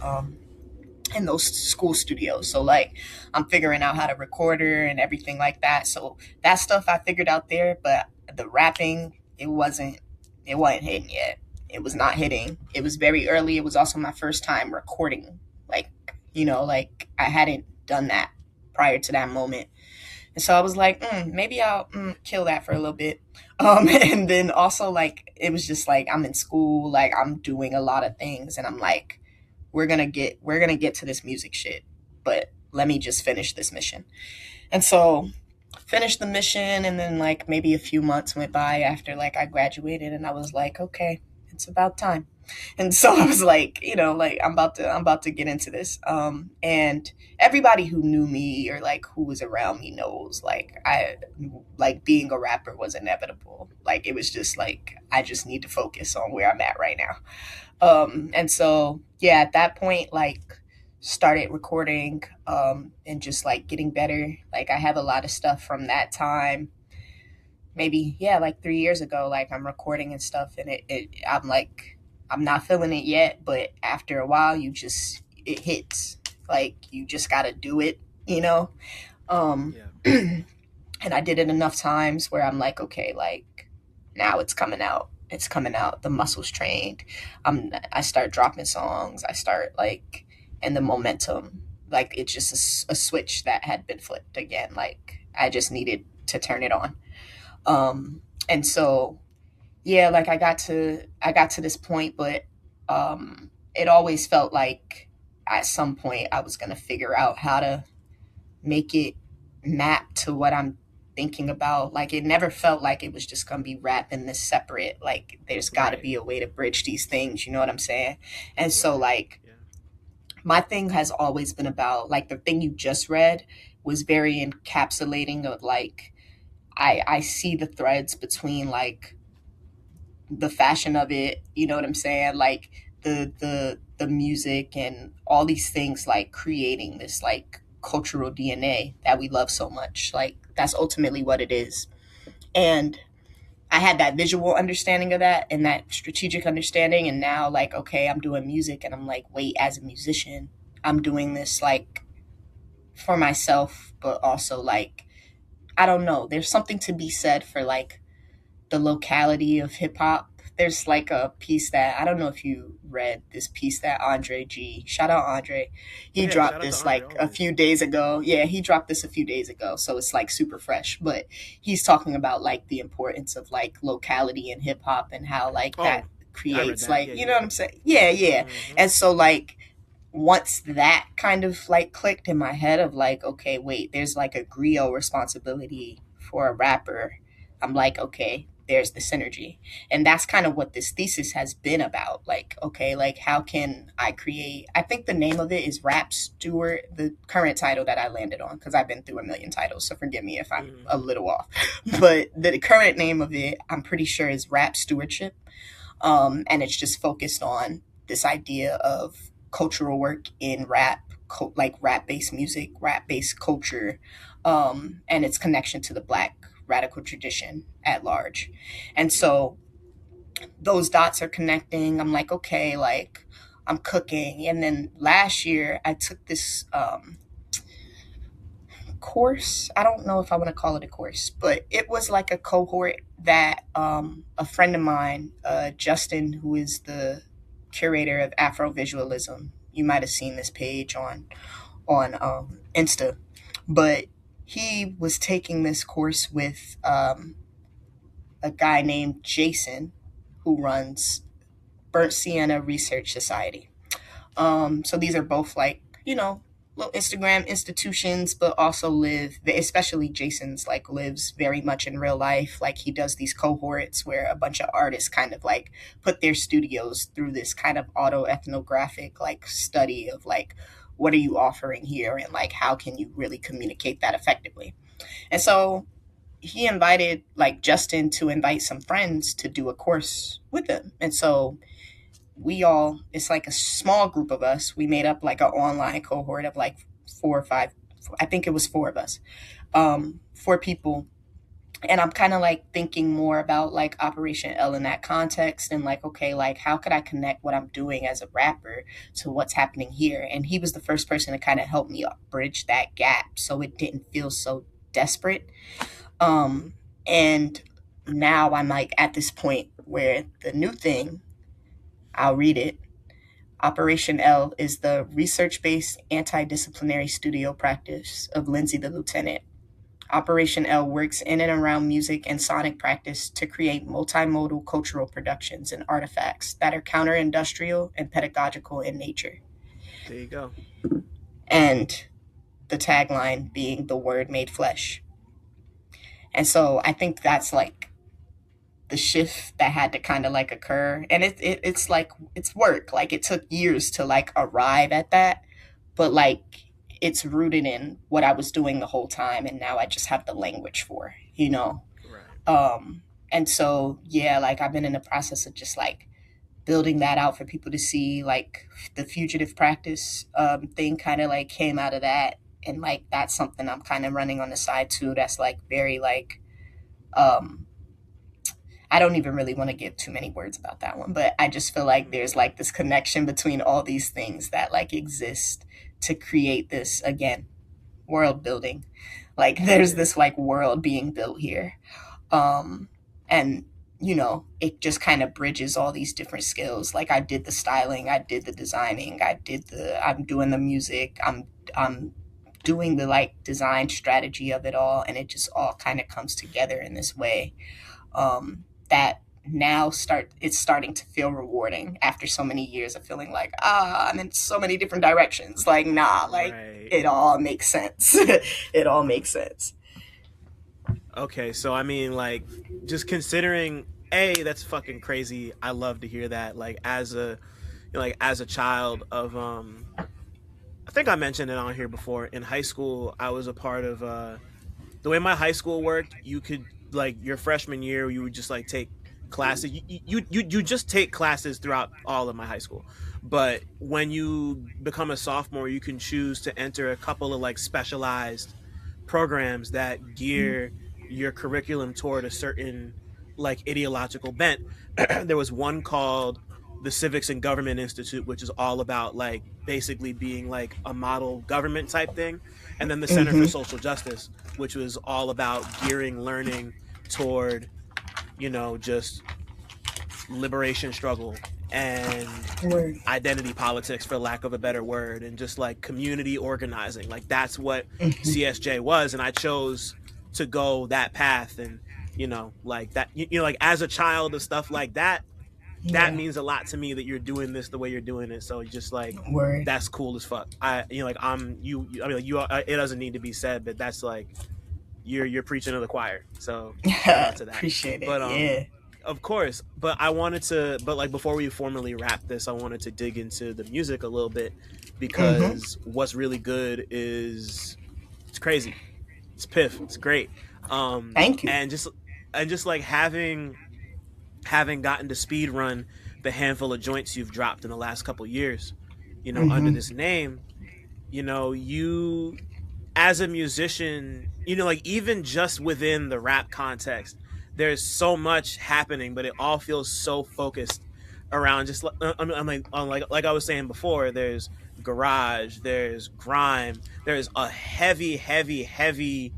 school studios. So, like, I'm figuring out how to record her and everything like that. So that stuff I figured out there, but the rapping, it wasn't hitting yet. It was not hitting. It was very early. It was also my first time recording. Like, like, I hadn't done that prior to that moment. And so I was like, maybe I'll kill that for a little bit. And then also, like, it was just like, I'm in school, like, I'm doing a lot of things, and I'm like, we're gonna get to this music shit, but let me just finish this mission. And so finished the mission, and then, like, maybe a few months went by after, like, I graduated, and I was like, okay, it's about time. And so I was like, like, I'm about to get into this. And everybody who knew me or, like, who was around me knows, like, I like, being a rapper was inevitable. Like, it was just like, I just need to focus on where I'm at right now. And so, yeah, at that point, like, started recording, and just, like, getting better. Like, I have a lot of stuff from that time. Maybe, yeah, like 3 years ago, like, I'm recording and stuff, and I'm like, I'm not feeling it yet, but after a while, it hits. Like, you just got to do it, you know? Um, Yeah. and I did it enough times where I'm like, okay, like, now it's coming out. It's coming out. The muscles trained. I start dropping songs. I start, like, and the momentum, like, it's just a switch that had been flipped again. Like, I just needed to turn it on. And so, yeah, like, I got to this point, but it always felt like at some point I was gonna figure out how to make it map to what I'm thinking about. Like, it never felt like it was just gonna be rap and this separate. Like, there's got to Right. be a way to bridge these things. You know what I'm saying? And so, Right. like, Yeah. my thing has always been about, like, the thing you just read was very encapsulating of, like, I see the threads between, like, the fashion of it, you know what I'm saying? Like, the music and all these things, like, creating this, like, cultural DNA that we love so much. Like, that's ultimately what it is. And I had that visual understanding of that and that strategic understanding, and now, like, okay, I'm doing music, and I'm like, wait, as a musician, I'm doing this, like, for myself, but also, like, I don't know, there's something to be said for, like, the locality of hip hop. There's, like, a piece that, I don't know if you read this piece that Andre G, shout out Andre, he Yeah. dropped Shout out to this, Andre like, a always. few days ago. Yeah, he dropped this a few days ago, so it's, like, super fresh. But he's talking about, like, the importance of, like, locality in hip hop and how, like, that Oh, I read creates, that. like, Yeah. you know Yeah. what I'm saying? Yeah, yeah. Mm-hmm. And so, like, once that kind of, like, clicked in my head of, like, okay, wait, there's, like, a griot responsibility for a rapper, I'm like, okay, there's the synergy. And that's kind of what this thesis has been about. Like, okay, like, how can I create, I think the name of it is Rap Steward, the current title that I landed on, because I've been through a million titles, so forgive me if I'm Mm-hmm. a little off. But the current name of it, I'm pretty sure, is Rap Stewardship. And it's just focused on this idea of cultural work in rap, like rap based music, rap based culture, and its connection to the Black radical tradition at large. And so those dots are connecting. I'm like, okay, like I'm cooking. And then last year I took this course. I don't know if I want to call it a course, but it was like a cohort that a friend of mine, Justin, who is the curator of Afrovisualism. You might have seen this page on Insta, but he was taking this course with a guy named Jason, who runs Burnt Sienna Research Society. So these are both like, little Instagram institutions, but also live, especially Jason's like lives very much in real life. Like he does these cohorts where a bunch of artists kind of like put their studios through this kind of auto ethnographic like study of like, what are you offering here? And like, how can you really communicate that effectively? And so he invited like Justin to invite some friends to do a course with him. And so it's like a small group of us. We made up like an online cohort of like 4 or 5, I think it was 4 of us, 4 people. And I'm kind of like thinking more about like Operation L in that context and like, okay, like how could I connect what I'm doing as a rapper to what's happening here? And he was the first person to kind of help me bridge that gap so it didn't feel so desperate. And now I'm like at this point where the new thing, I'll read it. Operation L is the research-based anti-disciplinary studio practice of Lindsay the Lieutenant. Operation L works in and around music and sonic practice to create multimodal cultural productions and artifacts that are counter-industrial and pedagogical in nature. There you go. And the tagline being the word made flesh. And so I think that's like the shift that had to kind of like occur. And it's like, it's work. Like it took years to like arrive at that, but like it's rooted in what I was doing the whole time. And now I just have the language for, Right. And so, yeah, like I've been in the process of just like building that out for people to see. Like the fugitive practice thing kind of like came out of that. And like, that's something I'm kind of running on the side too. That's like very like, I don't even really want to give too many words about that one, but I just feel like there's like this connection between all these things that like exist to create this, again, world building. Like there's this like world being built here. And it just kind of bridges all these different skills. Like I did the styling, I did the designing, I'm doing the music, I'm doing the like design strategy of it all. And it just all kind of comes together in this way. That now it's starting to feel rewarding after so many years of feeling like, I'm in so many different directions. Like, nah, like Right. it all makes sense. It all makes sense. Okay, so I mean, like, just considering, that's fucking crazy. I love to hear that. Like, as a child of, I think I mentioned it on here before. In high school, I was a part of, the way my high school worked. You could like your freshman year, you would just like take classes. You just take classes throughout all of my high school. But when you become a sophomore, you can choose to enter a couple of like specialized programs that gear your curriculum toward a certain like ideological bent. There was one called the Civics and Government Institute, which is all about like basically being like a model government type thing. And then the Center for Social Justice, which was all about gearing learning toward, just liberation struggle and Word. identity politics, for lack of a better word, and just like community organizing. Like that's what CSJ was. And I chose to go that path. And, like that, like as a child of stuff like that, that means a lot to me that you're doing this the way you're doing it. So just like, Word. that's cool as fuck. It doesn't need to be said, but that's like, you're preaching to the choir. So shout out to that. Appreciate it. But yeah. of course, but like before we formally wrap this, I wanted to dig into the music a little bit, because what's really good is, it's crazy. It's piff. It's great. Thank you. And just like having gotten to speed run the handful of joints you've dropped in the last couple years, under Mm-hmm. this name, you as a musician, like even just within the rap context, there's so much happening, but it all feels so focused around just like I'm like I was saying before, there's garage, there's grime, there's a heavy, heavy, heavy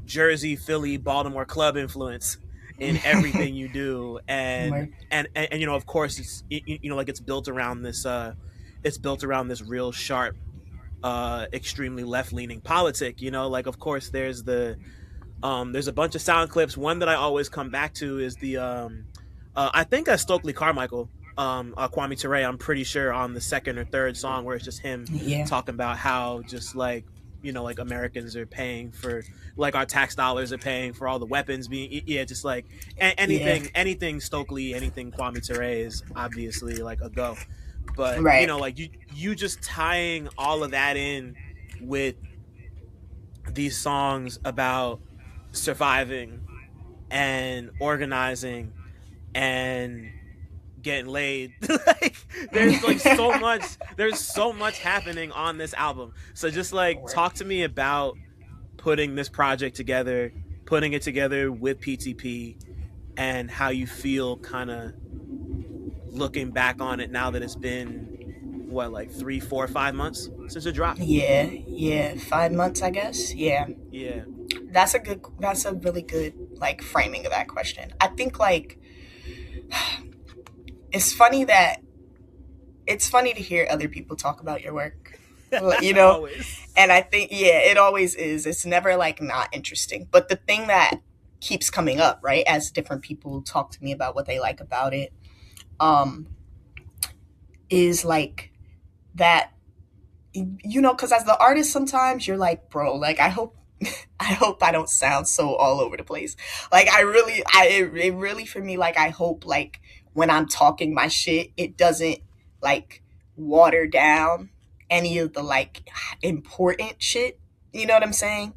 Jersey, Philly, Baltimore club influence in everything you do, and Right. of course like it's built around this real sharp, extremely left leaning politic. Like of course there's a bunch of sound clips. One that I always come back to is the I think Stokely Carmichael, Kwame Ture, I'm pretty sure on the second or third song, where it's just him Yeah. talking about how just like like Americans are paying for, like our tax dollars are paying for all the weapons being, yeah, just like Yeah. anything Stokely, anything Kwame Ture is obviously like a go. But Right. like you just tying all of that in with these songs about surviving and organizing and getting laid. Like there's so much happening on this album. So just like Word. talk to me about putting this project together, putting it together with PTP, and how you feel kind of looking back on it now that it's been what, like 3, 4, 5 months since it dropped. Yeah. Yeah. 5 months, I guess. Yeah. Yeah. That's a really good like framing of that question. I think like it's funny that it's funny to hear other people talk about your work, you know? Always. And I think, yeah, it always is. It's never like not interesting. But the thing that keeps coming up, right, as different people talk to me about what they like about it, um, is like that, because as the artist, sometimes you're like, bro, like, I hope I don't sound so all over the place. Like, it really for me, like, I hope, like, when I'm talking my shit, it doesn't, like, water down any of the, like, important shit. You know what I'm saying?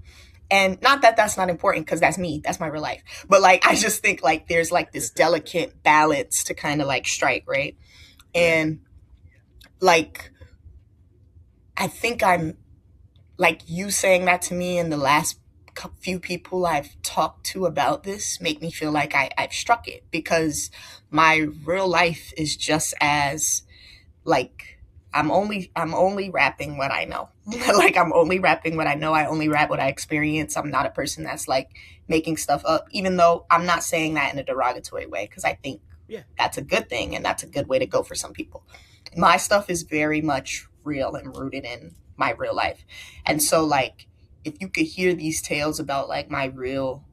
And not that that's not important, because that's me, that's my real life. But, like, I just think, like, there's, like, this delicate balance to kind of, like, strike, right? Yeah. And, like, I think I'm like you saying that to me and the last few people I've talked to about this make me feel like I've struck it, because my real life is just as like I'm only rapping what I know. Like I'm only rapping what I know. I only rap what I experience. I'm not a person that's like making stuff up, even though I'm not saying that in a derogatory way, because I think Yeah. that's a good thing and that's a good way to go for some people. My stuff is very much real and rooted in my real life. And so like if you could hear these tales about like my real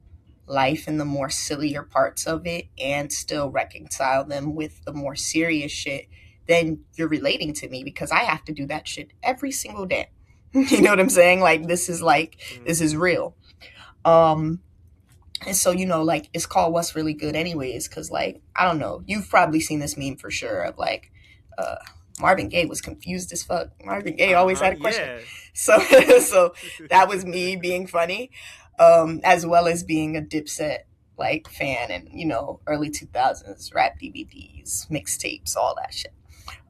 life and the more sillier parts of it and still reconcile them with the more serious shit, then you're relating to me, because I have to do that shit every single day. You know what I'm saying? Like this is real. Um and so, like it's called What's Really Good anyways, because like, I don't know, you've probably seen this meme for sure of like uh Marvin Gaye was confused as fuck. Marvin Gaye always had a question. Yeah. So so that was me being funny, as well as being a Dipset like fan and early 2000s rap DVDs, mixtapes, all that shit.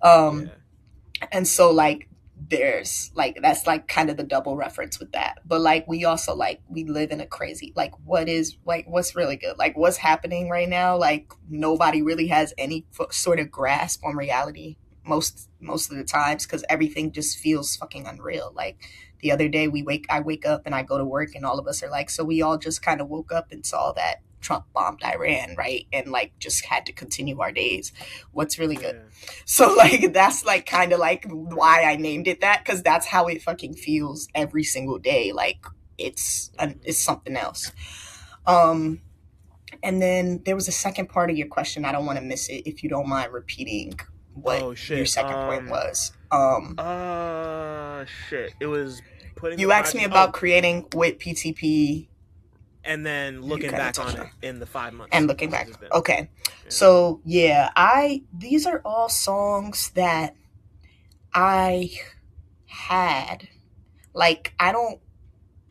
Um Yeah. and so like there's like that's like kind of the double reference with that. But like we also like we live in a crazy like what's really good, like what's happening right now, like nobody really has any sort of grasp on reality most of the times, because everything just feels fucking unreal. Like the other day I wake up and I go to work and all of us are like, so we all just kind of woke up and saw that Trump bombed Iran, right? And like just had to continue our days. What's really good? Yeah. So like that's like kind of like why I named it that, because that's how it fucking feels every single day. Like it's something else. Um, and then there was a second part of your question. I don't want to miss it. If you don't mind repeating what Oh your shit. second point was. Shit. It was putting the You asked me project. about creating with PTP And then you looking kind of back touched on it on in the 5 months and looking since back. it's been. Okay. Yeah. So yeah, these are all songs that I had. Like I don't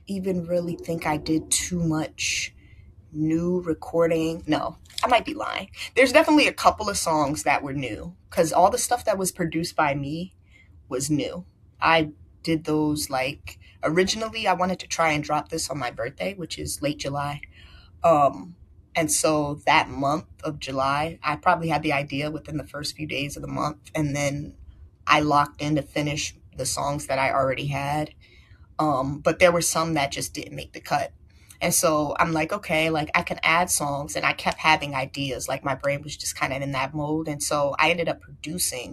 even really think I did too much new recording. No, I might be lying. There's definitely a couple of songs that were new, because all the stuff that was produced by me was new. I did those like originally I wanted to try and drop this on my birthday, which is late July. Um, and so that month of July, I probably had the idea within the first few days of the month, and then I locked in to finish the songs that I already had. But there were some that just didn't make the cut. And so I'm like, okay, like I can add songs, and I kept having ideas. Like my brain was just kind of in that mode. And so I ended up producing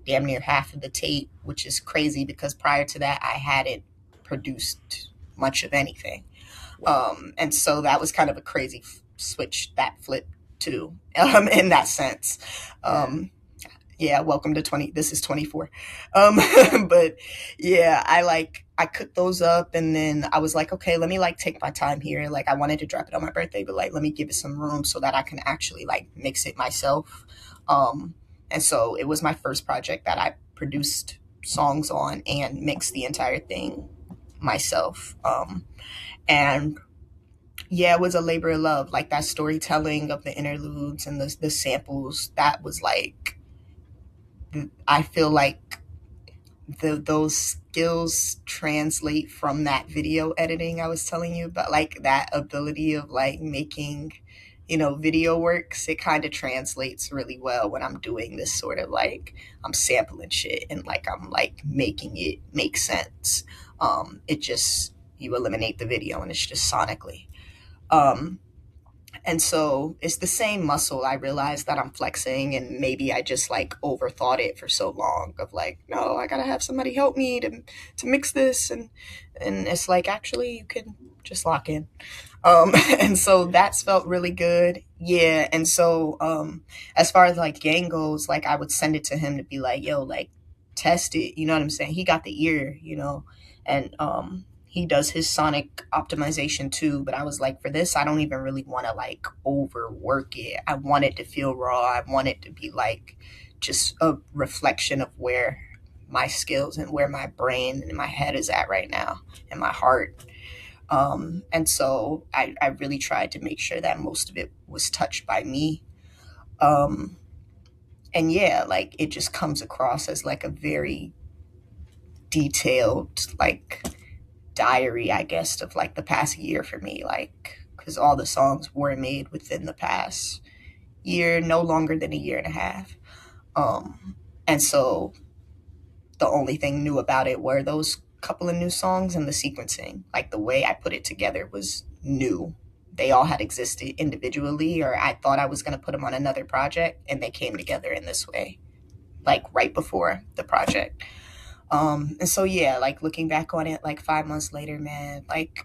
damn near half of the tape, which is crazy because prior to that, I hadn't produced much of anything. Wow. And so that was kind of a crazy switch that flipped too, in that sense. Yeah. Yeah, welcome to 20, this is 24. But yeah, I cooked those up, and then I was like, okay, let me like take my time here. Like I wanted to drop it on my birthday, but like, let me give it some room so that I can actually like mix it myself. Um, and so it was my first project that I produced songs on and mixed the entire thing myself. And yeah, it was a labor of love. Like that storytelling of the interludes and the samples, that was like, I feel like those skills translate from that video editing I was telling you about, like that ability of like making, video works. It kind of translates really well when I'm doing this sort of like I'm sampling shit and like I'm like making it make sense. It just, you eliminate the video and it's just sonically. Um, and so it's the same muscle. I realize that I'm flexing, and maybe I just like overthought it for so long of like, no, I gotta have somebody help me to mix this, and it's like actually you can just lock in. And so Yeah. that's felt really good. Yeah. And so as far as like gang goes, like I would send it to him to be like, yo, like test it. You know what I'm saying? He got the ear, and he does his sonic optimization too. But I was like, for this, I don't even really want to like overwork it. I want it to feel raw. I want it to be like just a reflection of where my skills and where my brain and my head is at right now, and my heart. And so I really tried to make sure that most of it was touched by me. Um, and yeah, like it just comes across as like a very detailed, like diary, I guess, of like the past year for me. Like, because all the songs were made within the past year, no longer than a year and a half. And so the only thing new about it were those couple of new songs and the sequencing. Like the way I put it together was new. They all had existed individually, or I thought I was going to put them on another project, and they came together in this way, like right before the project. And so, yeah, like looking back on it, like 5 months later, man, like,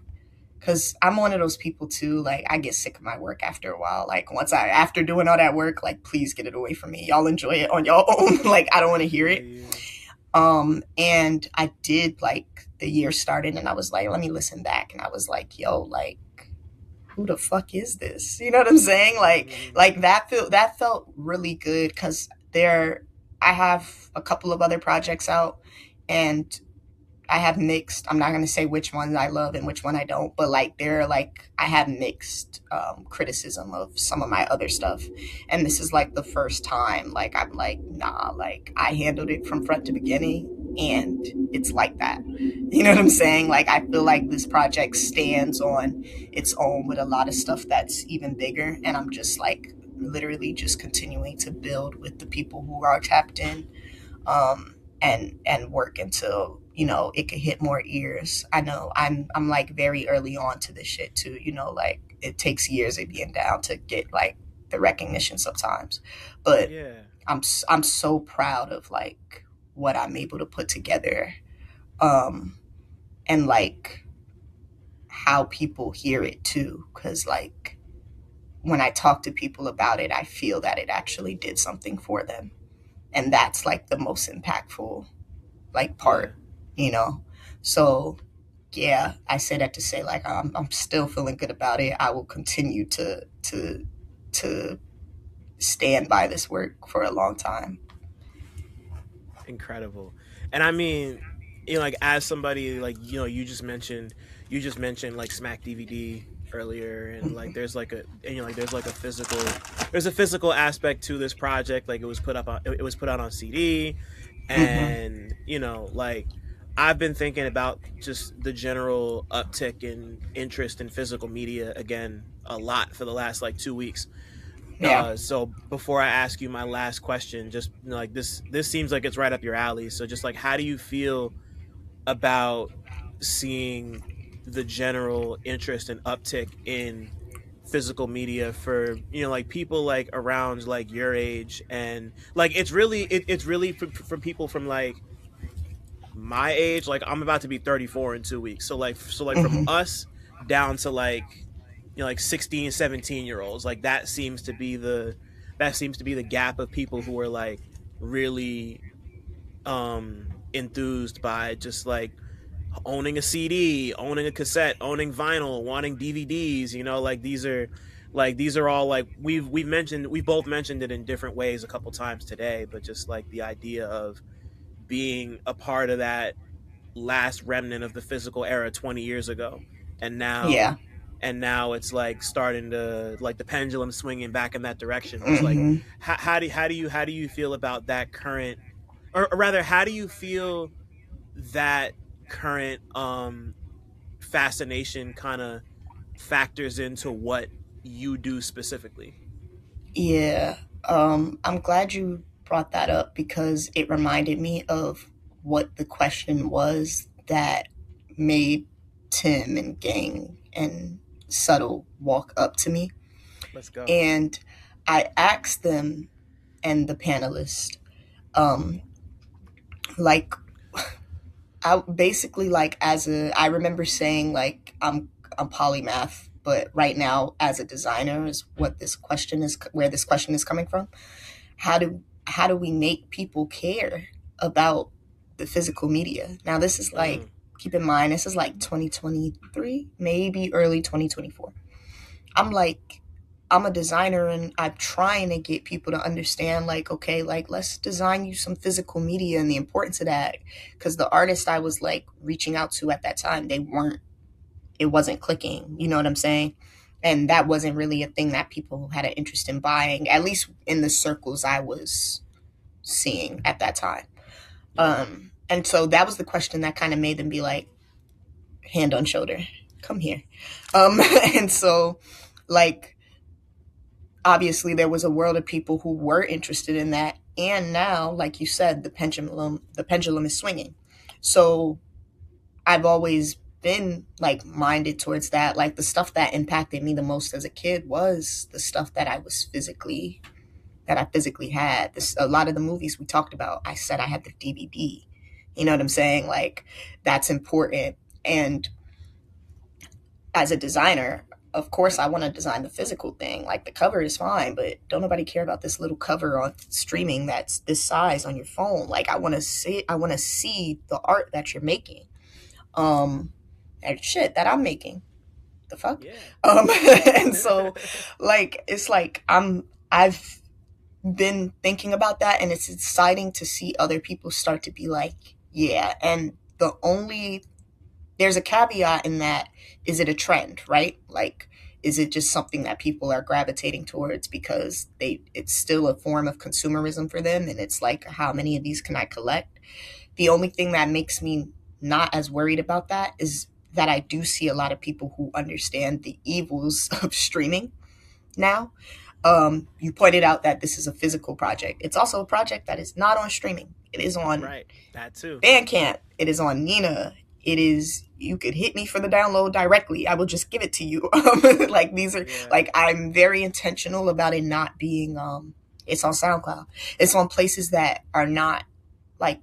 cause I'm one of those people too. Like I get sick of my work after a while. Like after doing all that work, like please get it away from me. Y'all enjoy it on your own. Like I don't want to hear Yeah. it. Yeah. And I did, like the year started, and I was like, let me listen back. And I was like, yo, like, who the fuck is this? You know what I'm saying? Like that felt really good because I have a couple of other projects out, and I have mixed. I'm not going to say which ones I love and which one I don't, but like they're like I have mixed criticism of some of my other stuff, and this is like the first time like I'm like, nah, like I handled it from front to beginning, and it's like that. You know what I'm saying? Like I feel like this project stands on its own with a lot of stuff that's even bigger, and I'm just like literally just continuing to build with the people who are tapped in, and work until it could hit more ears. I know I'm like very early on to this shit too. Like it takes years of being down to get like the recognition sometimes, but Yeah. I'm so proud of like what I'm able to put together, um, and like how people hear it too. Because like when I talk to people about it, I feel that it actually did something for them, and that's like the most impactful like Yeah. part, you know. So yeah, I say that to say like I'm still feeling good about it. I will continue to stand by this work for a long time. Incredible. And I mean, like as somebody like you just mentioned like Smack DVD earlier, and like Mhm. there's like like there's a physical aspect to this project. Like it was put out on CD, Mm-hmm. And like I've been thinking about just the general uptick in interest in physical media again a lot for the last like 2 weeks. Yeah. So before I ask you my last question, just like this seems like it's right up your alley. So just like, how do you feel about seeing the general interest and uptick in physical media for like people like around like your age, and like it's really for people from like my age. Like I'm about to be 34 in 2 weeks, so like from Mm-hmm. us down to like like 16, 17 year olds. Like that seems to be the gap of people who are like really enthused by just like owning a CD, owning a cassette, owning vinyl, wanting DVDs. These are all like we've both mentioned it in different ways a couple times today, but just like the idea of being a part of that last remnant of the physical era 20 years ago, and now Yeah. it's like starting to like the pendulum swinging back in that direction. Just like Mm-hmm. how do you feel about that current, or rather how do you feel that current fascination kind of factors into what you do specifically? Yeah. I'm glad you brought that up because it reminded me of what the question was that made Tim and Gang and Subtle walk up to me. Let's go. And I asked them and the panelists, um, like, I basically like I remember saying like I'm polymath, but right now as a designer is what this question is where this question is coming from. How do we make people care about the physical media? Now this is like, Mm, keep in mind this is like 2023, maybe early 2024. I'm like, I'm a designer and I'm trying to get people to understand like, okay, like let's design you some physical media and the importance of that. Cause the artist I was like reaching out to at that time, it wasn't clicking. You know what I'm saying? And that wasn't really a thing that people had an interest in buying, at least in the circles I was seeing at that time. yeah. And so that was the question that kind of made them be like, hand on shoulder, come here. And so like obviously there was a world of people who were interested in that, and now like you said the pendulum is swinging. So I've always been like minded towards that. Like the stuff that impacted me the most as a kid was the stuff that I physically had. A lot of the movies we talked about, I said I had the DVD. You know what I'm saying? Like that's important. And as a designer, of course, I want to design the physical thing. Like the cover is fine, but don't nobody care about this little cover on streaming that's this size on your phone. Like I want to see the art that you're making. Um, and shit that I'm making. The fuck. Yeah. And so, like, it's like I've been thinking about that, and it's exciting to see other people start to be like, yeah. And there's a caveat in that, is it a trend, right? Like is it just something that people are gravitating towards because it's still a form of consumerism for them, and it's like how many of these can I collect? The only thing that makes me not as worried about that is that I do see a lot of people who understand the evils of streaming now. You pointed out that this is a physical project. It's also a project that is not on streaming. It is on Right. That too. Bandcamp. It is on Nina. It is, you could hit me for the download directly. I will just give it to you. Like these are Yeah. like, I'm very intentional about it not being, it's on SoundCloud. It's on places that are not like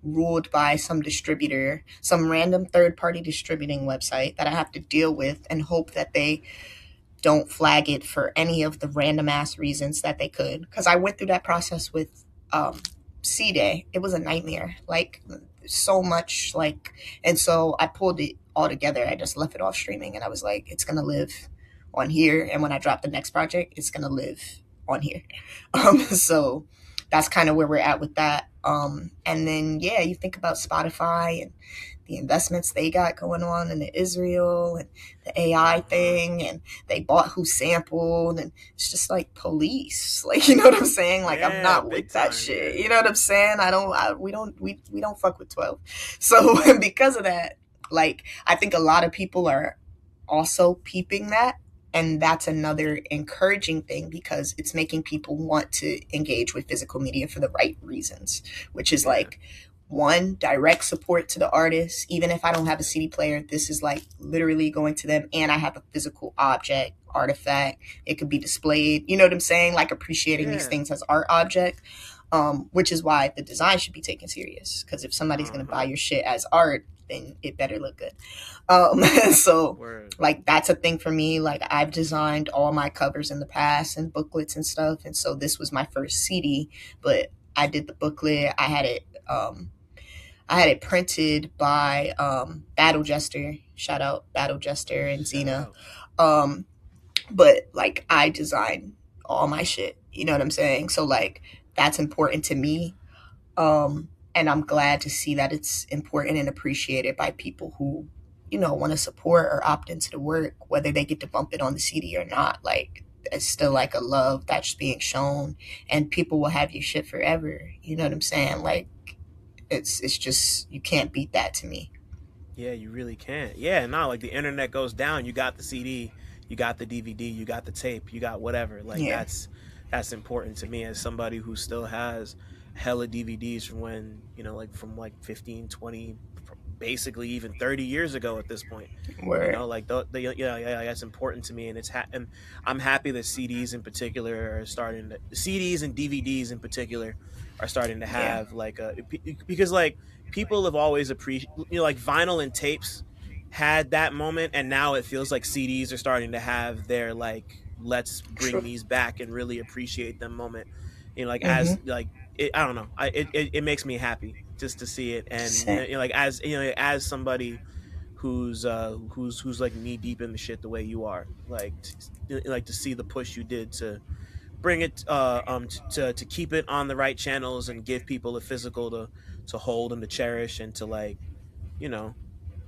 ruled by some distributor, some random third party distributing website that I have to deal with and hope that they don't flag it for any of the random ass reasons that they could. Because I went through that process with C Day. It was a nightmare. Like so much like, and so I pulled it all together. I just left it off streaming, and I was like, it's gonna live on here. And when I drop the next project, it's gonna live on here. So that's kind of where we're at with that. And then yeah, you think about Spotify and the investments they got going on in the Israel and the AI thing, and they bought who sampled, and it's just like police. Like, you know what I'm saying? Like, I'm Yeah, not big with that time. shit. Yeah. You know what I'm saying? We don't fuck with 12. So because of that, like, I think a lot of people are also peeping that, and that's another encouraging thing because it's making people want to engage with physical media for the right reasons, which is Yeah. like, one, direct support to the artist. Even if I don't have a CD player, this is like literally going to them, and I have a physical object, artifact. It could be displayed. You know what I'm saying? Like, appreciating these Yeah. things as art object, which is why the design should be taken serious. Because if somebody's going to buy your shit as art, then it better look good. So, Word. like, that's a thing for me. Like, I've designed all my covers in the past and booklets and stuff, and so this was my first CD, but I did the booklet. I had it printed by Battle Jester. Shout out Battle Jester and Shout Xena. out. Um, but like, I design all my shit. You know what I'm saying? So like, that's important to me. And I'm glad to see that it's important and appreciated by people who, want to support or opt into the work, whether they get to bump it on the CD or not. Like, it's still like a love that's being shown, and people will have your shit forever. You know what I'm saying? Like, it's just, you can't beat that to me. Yeah, you really can't. Yeah, no, like the internet goes down, you got the CD, you got the DVD, you got the tape, you got whatever. Like Yeah, that's important to me as somebody who still has hella DVDs from when, like from like 15, 20, basically even 30 years ago at this point. where Like yeah, that's important to me, and and I'm happy that CDs in particular are starting to CDs and DVDs in particular are starting to yeah, have like because like people have always appreciated, like vinyl and tapes had that moment, and now it feels like CDs are starting to have their like, let's bring true. these back and really appreciate them moment. Like Mm-hmm. as like I don't know, it makes me happy just to see it, and Same. like as as somebody who's like knee deep in the shit the way you are, like like to see the push you did to bring it to keep it on the right channels and give people a physical to hold and to cherish and to like, you know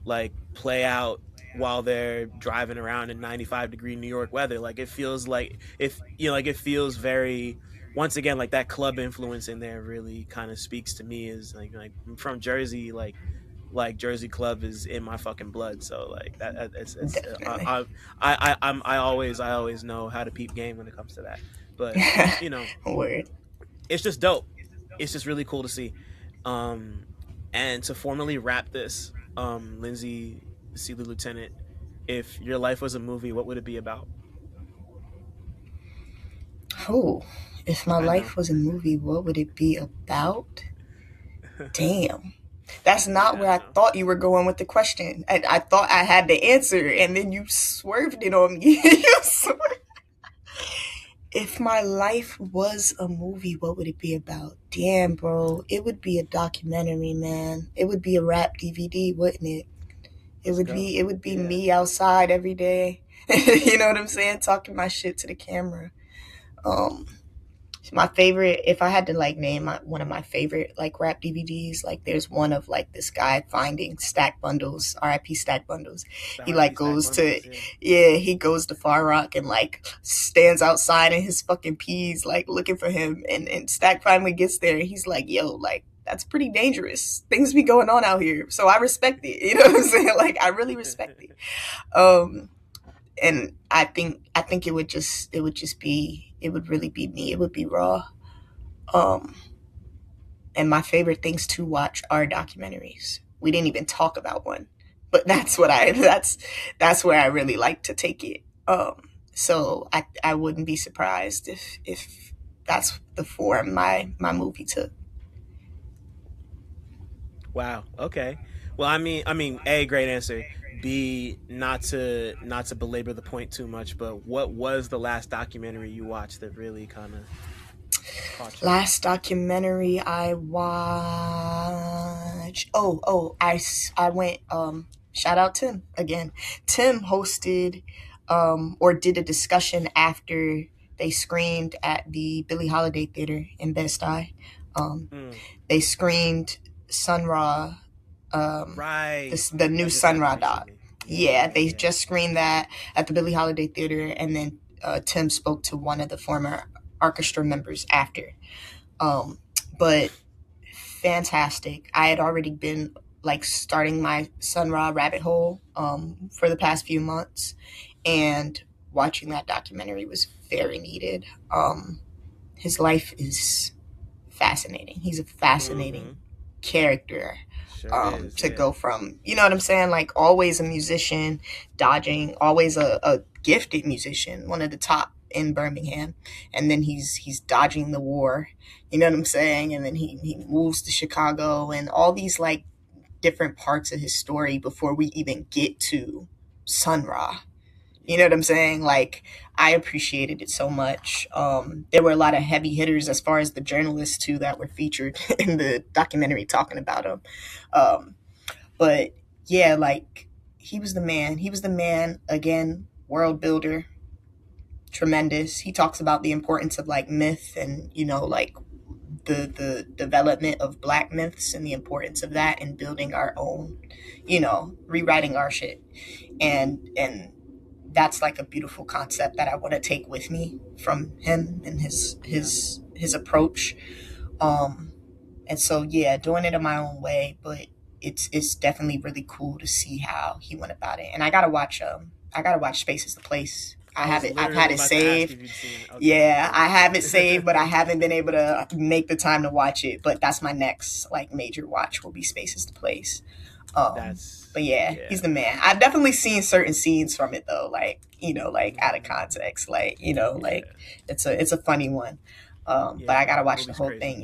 like play out while they're driving around in 95-degree New York weather. Like it feels like, if like it feels very, once again, like that club influence in there really kind of speaks to me, is like I'm from Jersey, like Jersey club is in my fucking blood. So like it's Definitely. I always know how to peep game when it comes to that. But you know, Word. it's just dope. It's just really cool to see. Um, and to formally wrap this, Lindsay, Seeley Lieutenant, if your life was a movie, what would it be about? Oh, if my I know. life was a movie, what would it be about? Damn. That's not Yeah, where I I know. thought you were going with the question. I thought I had the answer, and then you swerved it on me. If my life was a movie, what would it be about? Damn, bro. It would be a documentary, man. It would be a rap DVD, wouldn't it? It Let's would go. be it would be Yeah. me outside every day. You know what I'm saying? Talking my shit to the camera. Um my favorite, if I had to like name one of my favorite like rap DVDs, like there's one of like this guy finding stack bundles, RIP stack bundles. The He RP like stack goes to, bundles. Yeah. yeah, he goes to Far Rock and like stands outside in his fucking peas like looking for him, and Stack finally gets there and he's like, yo, like that's pretty dangerous. Things be going on out here. So I respect it. You know what I'm saying? Like, I really respect it. Um and I think it would really be me. It would be raw. Um, and my favorite things to watch are documentaries. We didn't even talk about one, but that's where I really like to take it. So I wouldn't be surprised if that's the form my movie took. Wow. Okay. Well, A, great answer. B, not to belabor the point too much, but what was the last documentary you watched that really kind of caught you? Last documentary I watched. I went. Shout out Tim again. Tim hosted, or did a discussion after they screened at the Billie Holiday Theater in Bed Stuy. Um, Mm, they screened Sun Ra. Right. the new That just Sun happened Ra doc. recently. Yeah, Yeah, they yeah. just screened that at the Billie Holiday Theater, and then Tim spoke to one of the former orchestra members after. Um, but fantastic. I had already been like starting my Sun Ra rabbit hole for the past few months, and watching that documentary was very needed. His life is fascinating. He's a fascinating Mm-hmm. character. Sure is. To Yeah. go from, you know what I'm saying, like always a musician, dodging, always a gifted musician, one of the top in Birmingham, and then he's dodging the war, you know what I'm saying, and then he moves to Chicago, and all these like different parts of his story before we even get to Sun Ra. You know Yeah. what I'm saying? Like, I appreciated it so much. There were a lot of heavy hitters as far as the journalists too that were featured in the documentary talking about him. Um, but yeah, like he was the man. He was the man again. World builder, tremendous. He talks about the importance of like myth and like the development of black myths and the importance of that and building our own, rewriting our shit. And that's like a beautiful concept that I want to take with me from him and his Yeah. his approach. Um, and so yeah, doing it in my own way, but it's definitely really cool to see how he went about it. And I gotta watch Space is the Place. I was I've had literally it about to ask saved. if you'd seen. Okay. Yeah, I have it saved, but I haven't been able to make the time to watch it. But that's my next like major watch will be Space is the Place. That's But yeah, yeah. he's the man. I've definitely seen certain scenes from it though, like like out of Mhm. context, like Yeah. like it's a funny one. But I Yeah. gotta watch the Movie's whole crazy. thing.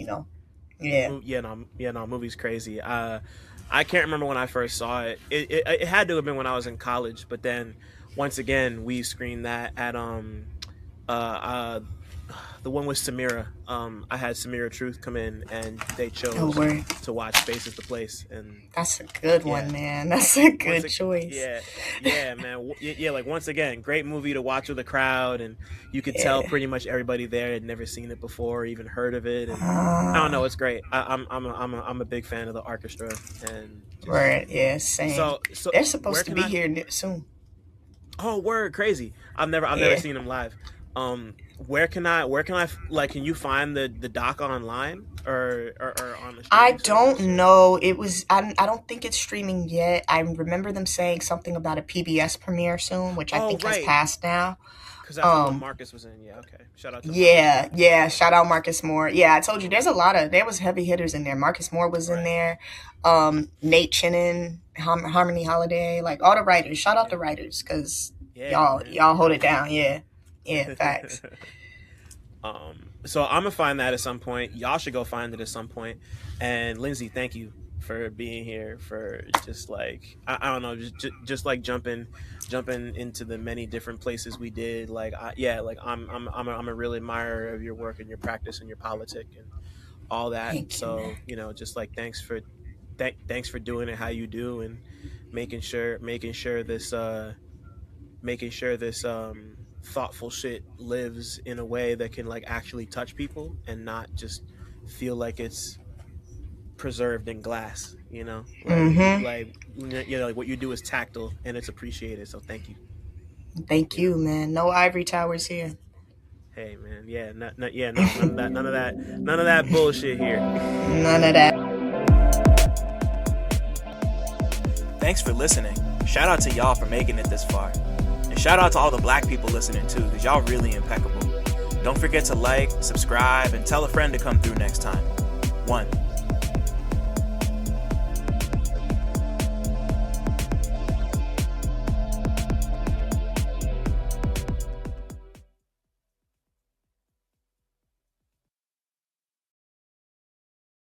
Yeah. Yeah, no, yeah, no, movie's crazy. I can't remember when I first saw it. It had to have been when I was in college, but then once again we screened that at uh, uh the one with Samira. I had Samira Truth come in, and they Oh, chose word. to watch Space is the Place, and That's a good one, yeah, man. That's a once good choice. yeah, yeah, man, yeah, like once again, great movie to watch with a crowd, and you could tell Yeah. pretty much everybody there had never seen it before, or even heard of it, and I don't Uh, know, it's great. I'm a big fan of the orchestra, and just right. Yeah. Same. so They're where supposed to can be I? here soon. Oh, word, crazy! I've never Yeah. seen them live. Where can I like? Can you find the doc online or on the I streaming don't service or? know. It was. I don't think it's streaming yet. I remember them saying something about a PBS premiere soon, which I Oh, think has right, passed now. because that's the one Um, Marcus was in. Yeah, okay. Shout out to Marcus Yeah, Moore. yeah. Shout out Marcus Moore. Yeah, I told you there's a lot of there was heavy hitters in there. Marcus Moore was in Right. there. Nate Chinnon, Harmony Holiday, like all the writers. Shout out Yeah. the writers because Yeah, y'all man. hold it down. Yeah, yeah. Facts. So I'm gonna find that at some point. Y'all should go find it at some point. And Lindsay, thank you for being here. For just like I don't know, just like jumping into the many different places we did. Like yeah, like I'm a real admirer of your work and your practice and your politic and all that. Thank you, man. So just like thanks for doing it how you do, and making sure this thoughtful shit lives in a way that can like actually touch people and not just feel like it's preserved in glass, Mm-hmm. like what you do is tactile and it's appreciated, so thank you. Thank you know you, man. No ivory towers here. hey man, yeah, yeah, no, none of that bullshit here. None of that. Thanks for listening. Shout out to y'all for making it this far. And shout out to all the black people listening too, because y'all really impeccable. Don't forget to like, subscribe, and tell a friend to come through next time. 1.